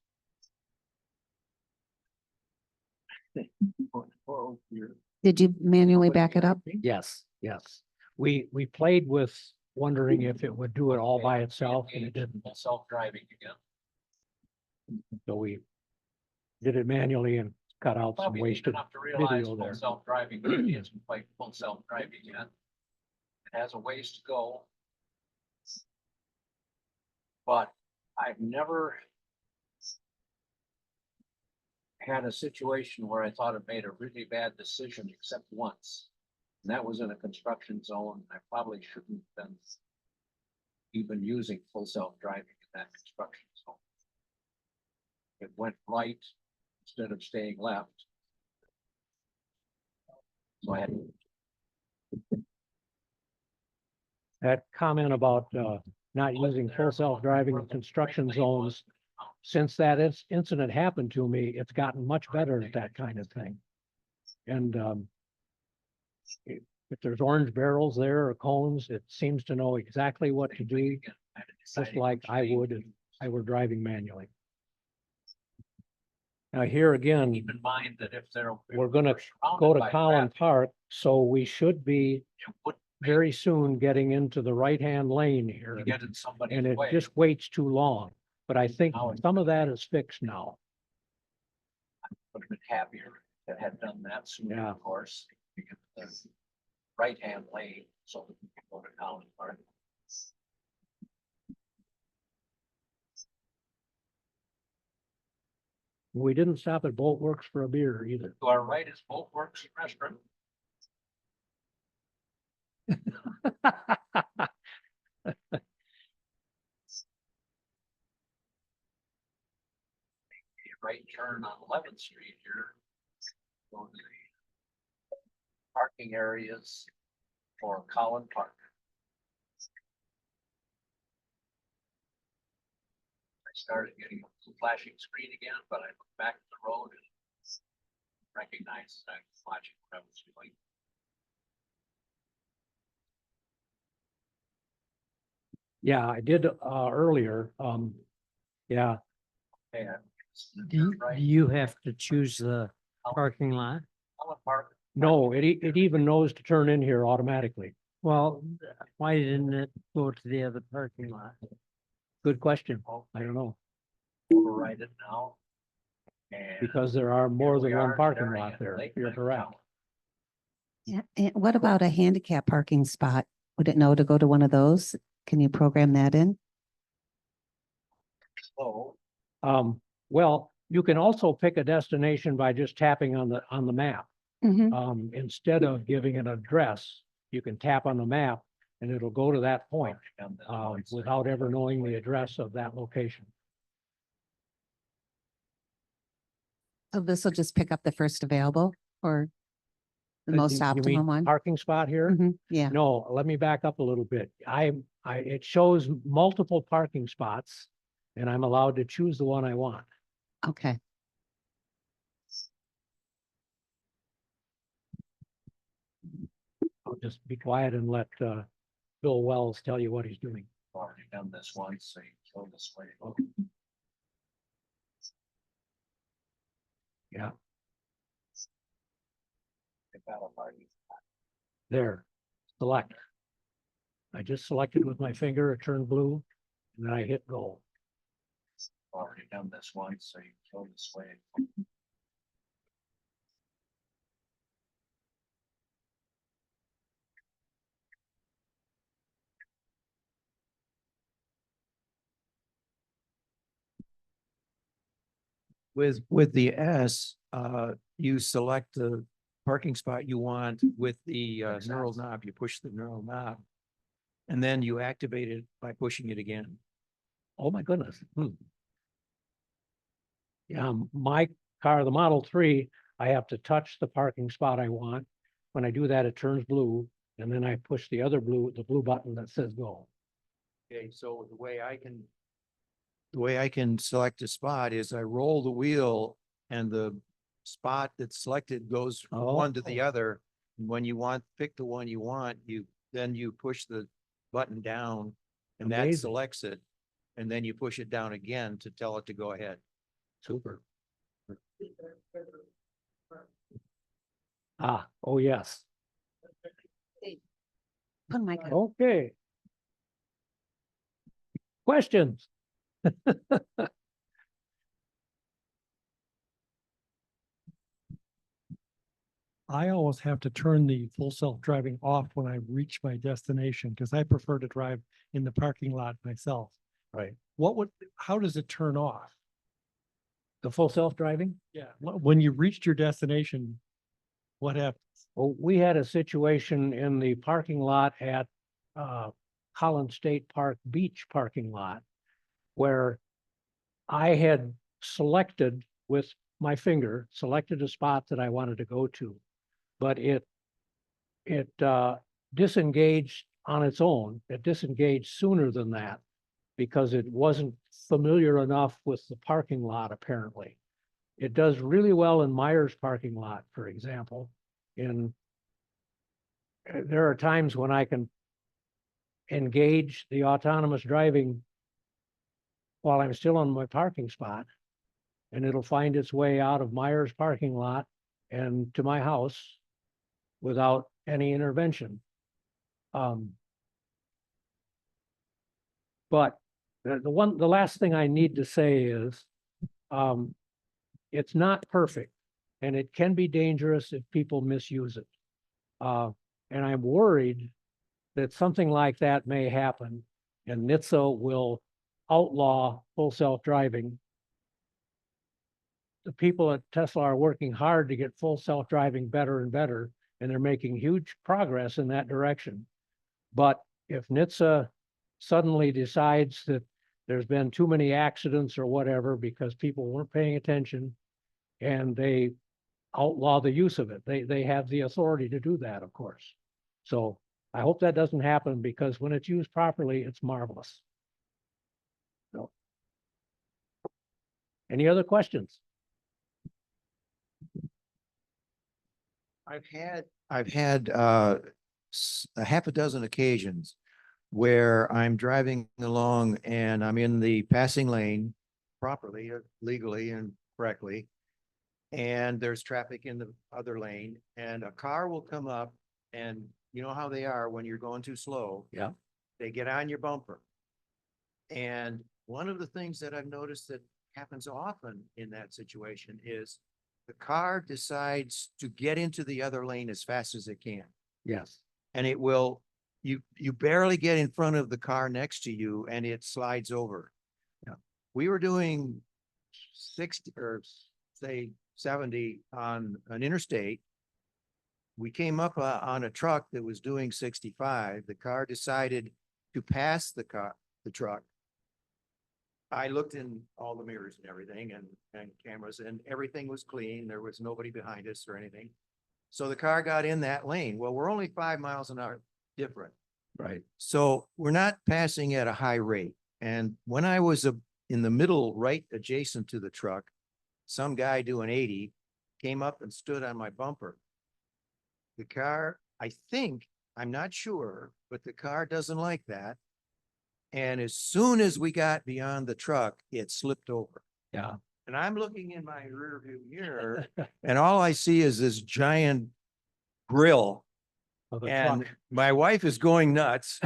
Oh, here. Did you manually back it up? Yes, yes. We played with wondering if it would do it all by itself and it didn't. Self-driving again. So we did it manually and cut out some Probably need wasted enough to realize video full there. self-driving really isn't quite full self-driving yet. It has a ways to go. But I've never had a situation where I thought it made a really bad decision except once. And that was in a construction zone. I probably shouldn't have been even using full self-driving in that construction zone. It went right instead of staying left. So I had to. That comment about not using full self-driving in construction zones. Since that incident happened to me, it's gotten much better at that kind of thing. And if there's orange barrels there or cones, it seems to know exactly what to do, just like I would if I were driving manually. Now here again, Keep in mind that if they're. we're gonna go to Collin Park, so we should be very soon getting into the right-hand lane here. Get in somebody's And it way. just waits too long. But I think Now it's- some of that is fixed now. Would have been happier that had done that sooner, Yeah. of course, because the right-hand lane, so that we can go to Collin Park. We didn't stop at Bolt Works for a beer either. To our right is Bolt Works Restaurant. Right turn on 11th Street here. Go to the parking areas for Collin Park. started getting a flashing screen again, but I looked back at the road and recognized that I was watching what I was doing. Yeah, I did, earlier, yeah, And Do you have to choose the parking lot? Holland Park. no, it even knows to turn in here automatically. Well, why didn't it go to the other parking lot? Good question. I don't know, Override it now. And because there are more we than one are parking staring lot at there. Lake You're Lake correct. now. Yeah, and what about a handicap parking spot? Would it know to go to one of those? Can you program that in? So Well, you can also pick a destination by just tapping on the map. Mhm. Instead of giving an address, you can tap on the map and it'll go to that point, and then without ever knowing the address of that location. So this will just pick up the first available or the most You mean optimum one? Parking spot here? Mhm, yeah, No, let me back up a little bit. It shows multiple parking spots and I'm allowed to choose the one I want. okay. I'll just be quiet and let, Bill Wells tell you what he's doing. already done this once, so you go this way. Yeah, Pick out a parking spot. there, select. I just selected with my finger, it turned blue, and then I hit go. Already done this once, so you go this way. With the S, you select the parking spot you want with the neural knob. You push the neural knob. And then you activate it by pushing it again. Oh, my goodness. Yeah, my car, the Model 3, I have to touch the parking spot I want. When I do that, it turns blue, and then I push the blue button that says go. Okay, so the way I can select a spot is I roll the wheel and the spot that's selected goes from one to the other. And when you pick the one you want, then you push the button down and that Amazing. selects it. And then you push it down again to tell it to go ahead. Super. Oh, yes. Put my, Okay. Questions? I always have to turn the full self-driving off when I reach my destination because I prefer to drive in the parking lot myself. Right. How does it turn off? The full self-driving? Yeah. When you reached your destination, what happens? Well, we had a situation in the parking lot at Holland State Park Beach parking lot where I had selected with my finger, selected a spot that I wanted to go to, but it disengaged on its own. It disengaged sooner than that because it wasn't familiar enough with the parking lot, apparently. It does really well in Myers parking lot, for example. There are times when I can engage the autonomous driving while I'm still on my parking spot, and it'll find its way out of Myers parking lot and to my house without any intervention. But the last thing I need to say is, it's not perfect, and it can be dangerous if people misuse it. And I'm worried that something like that may happen, and NHTSA will outlaw full self-driving. The people at Tesla are working hard to get full self-driving better and better, and they're making huge progress in that direction. But if NHTSA suddenly decides that there's been too many accidents or whatever because people weren't paying attention and they outlaw the use of it, they have the authority to do that, of course. So I hope that doesn't happen because when it's used properly, it's marvelous. So Any other questions? I've had a half a dozen occasions where I'm driving along and I'm in the passing lane properly, legally and correctly. And there's traffic in the other lane and a car will come up and you know how they are when you're going too slow. Yeah. They get on your bumper. And one of the things that I've noticed that happens often in that situation is the car decides to get into the other lane as fast as it can. Yes. And it will, you barely get in front of the car next to you and it slides over. Yeah. We were doing 60 or say 70 on an interstate. We came up on a truck that was doing 65. The car decided to pass the truck. I looked in all the mirrors and everything and cameras and everything was clean. There was nobody behind us or anything. So the car got in that lane. Well, we're only 5 miles an hour different. Right. So we're not passing at a high rate. And when I was in the middle, right adjacent to the truck, some guy doing 80 came up and stood on my bumper. The car, I think, I'm not sure, but the car doesn't like that. And as soon as we got beyond the truck, it slipped over. Yeah. And I'm looking in my rear view mirror and all I see is this giant grill. Of the And truck. my wife is going nuts.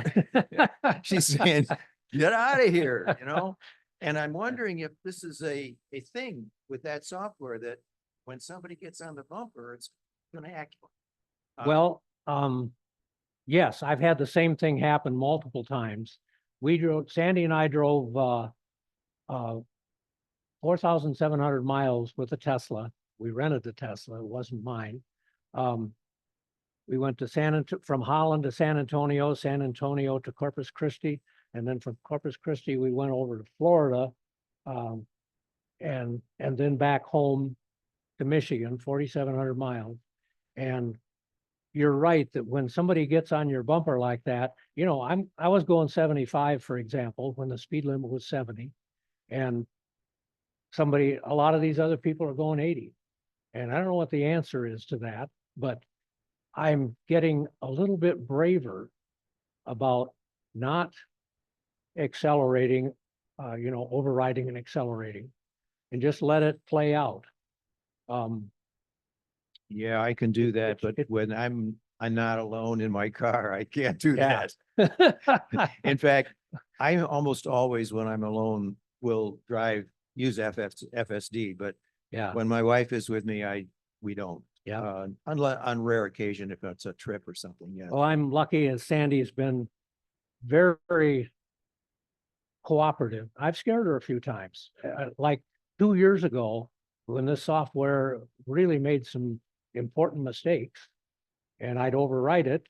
She's saying, get out of here, you know? And I'm wondering if this is a thing with that software that when somebody gets on the bumper, it's gonna act. Well, yes, I've had the same thing happen multiple times. Sandy and I drove 4,700 miles with a Tesla. We rented the Tesla, it wasn't mine. We went to from Holland to San Antonio to Corpus Christi, and then from Corpus Christi, we went over to Florida, and then back home to Michigan, 4,700 miles. And you're right that when somebody gets on your bumper like that, you know, I was going 75, for example, when the speed limit was 70, and a lot of these other people are going 80. And I don't know what the answer is to that, but I'm getting a little bit braver about not accelerating, overriding and accelerating, and just let it play out. Yeah, I can do that, but when I'm not alone in my car, I can't do Yeah. that. In fact, I almost always, when I'm alone, will use FSD, but Yeah. when my wife is with me, we don't. Yeah. On rare occasion, if it's a trip or something, yeah. Well, I'm lucky as Sandy's been very, very cooperative. I've scared her a few times. Like 2 years ago, when this software really made some important mistakes and I'd overwrite it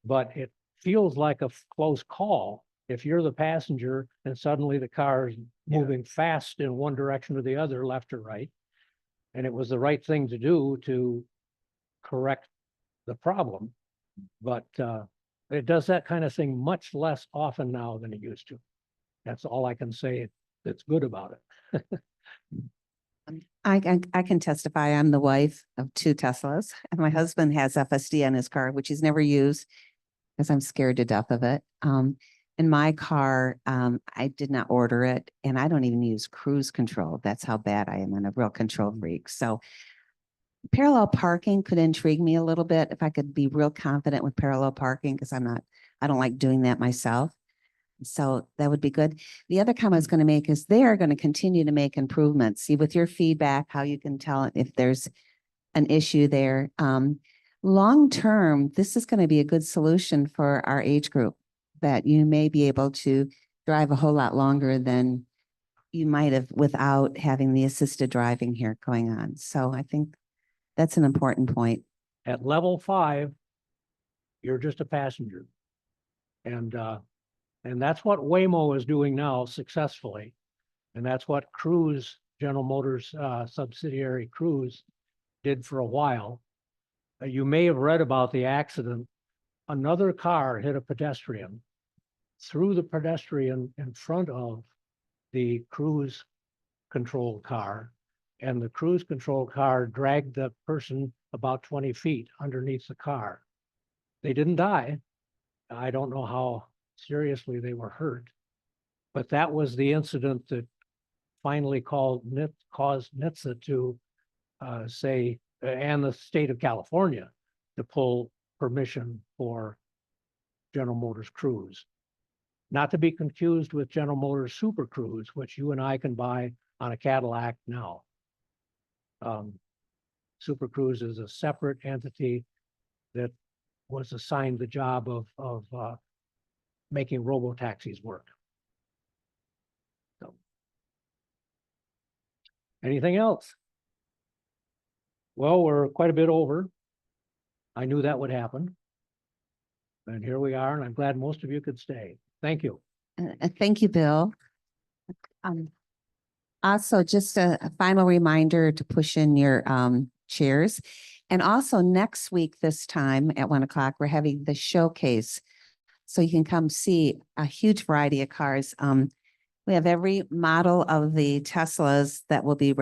but it feels like a close call if you're the passenger and suddenly the car is moving fast in one direction or the other, left or right. And it was the right thing to do to correct the problem. But it does that kind of thing much less often now than it used to. That's all I can say that's good about it. I can testify. I'm the wife of 2 Teslas and my husband has FSD on his car, which he's never used because I'm scared to death of it. In my car, I did not order it and I don't even use cruise control. That's how bad I am. I'm a real control freak. So parallel parking could intrigue me a little bit if I could be real confident with parallel parking because I don't like doing that myself. So that would be good. The other comment I was going to make is they are going to continue to make improvements. See with your feedback, how you can tell if there's an issue there. Long term, this is going to be a good solution for our age group that you may be able to drive a whole lot longer than you might have without having the assisted driving here going on. So I think that's an important point. At level 5, you're just a passenger. And that's what Waymo is doing now successfully. And that's what General Motors subsidiary Cruise did for a while. You may have read about the accident. Another car hit a pedestrian, threw the pedestrian in front of the Cruise control car. And the cruise control car dragged the person about 20 feet underneath the car. They didn't die. I don't know how seriously they were hurt. But that was the incident that finally caused NHTSA to say, and the state of California, to pull permission for General Motors Cruise. Not to be confused with General Motors Super Cruise, which you and I can buy on a Cadillac now. Super Cruise is a separate entity that was assigned the job of making robo-taxis work. So. Anything else? Well, we're quite a bit over. I knew that would happen. And here we are, and I'm glad most of you could stay. Thank you. Thank you, Bill. Also, just a final reminder to push in your chairs. And also next week, this time at 1 o'clock, we're having the showcase. So you can come see a huge variety of cars. We have every model of the Teslas that will be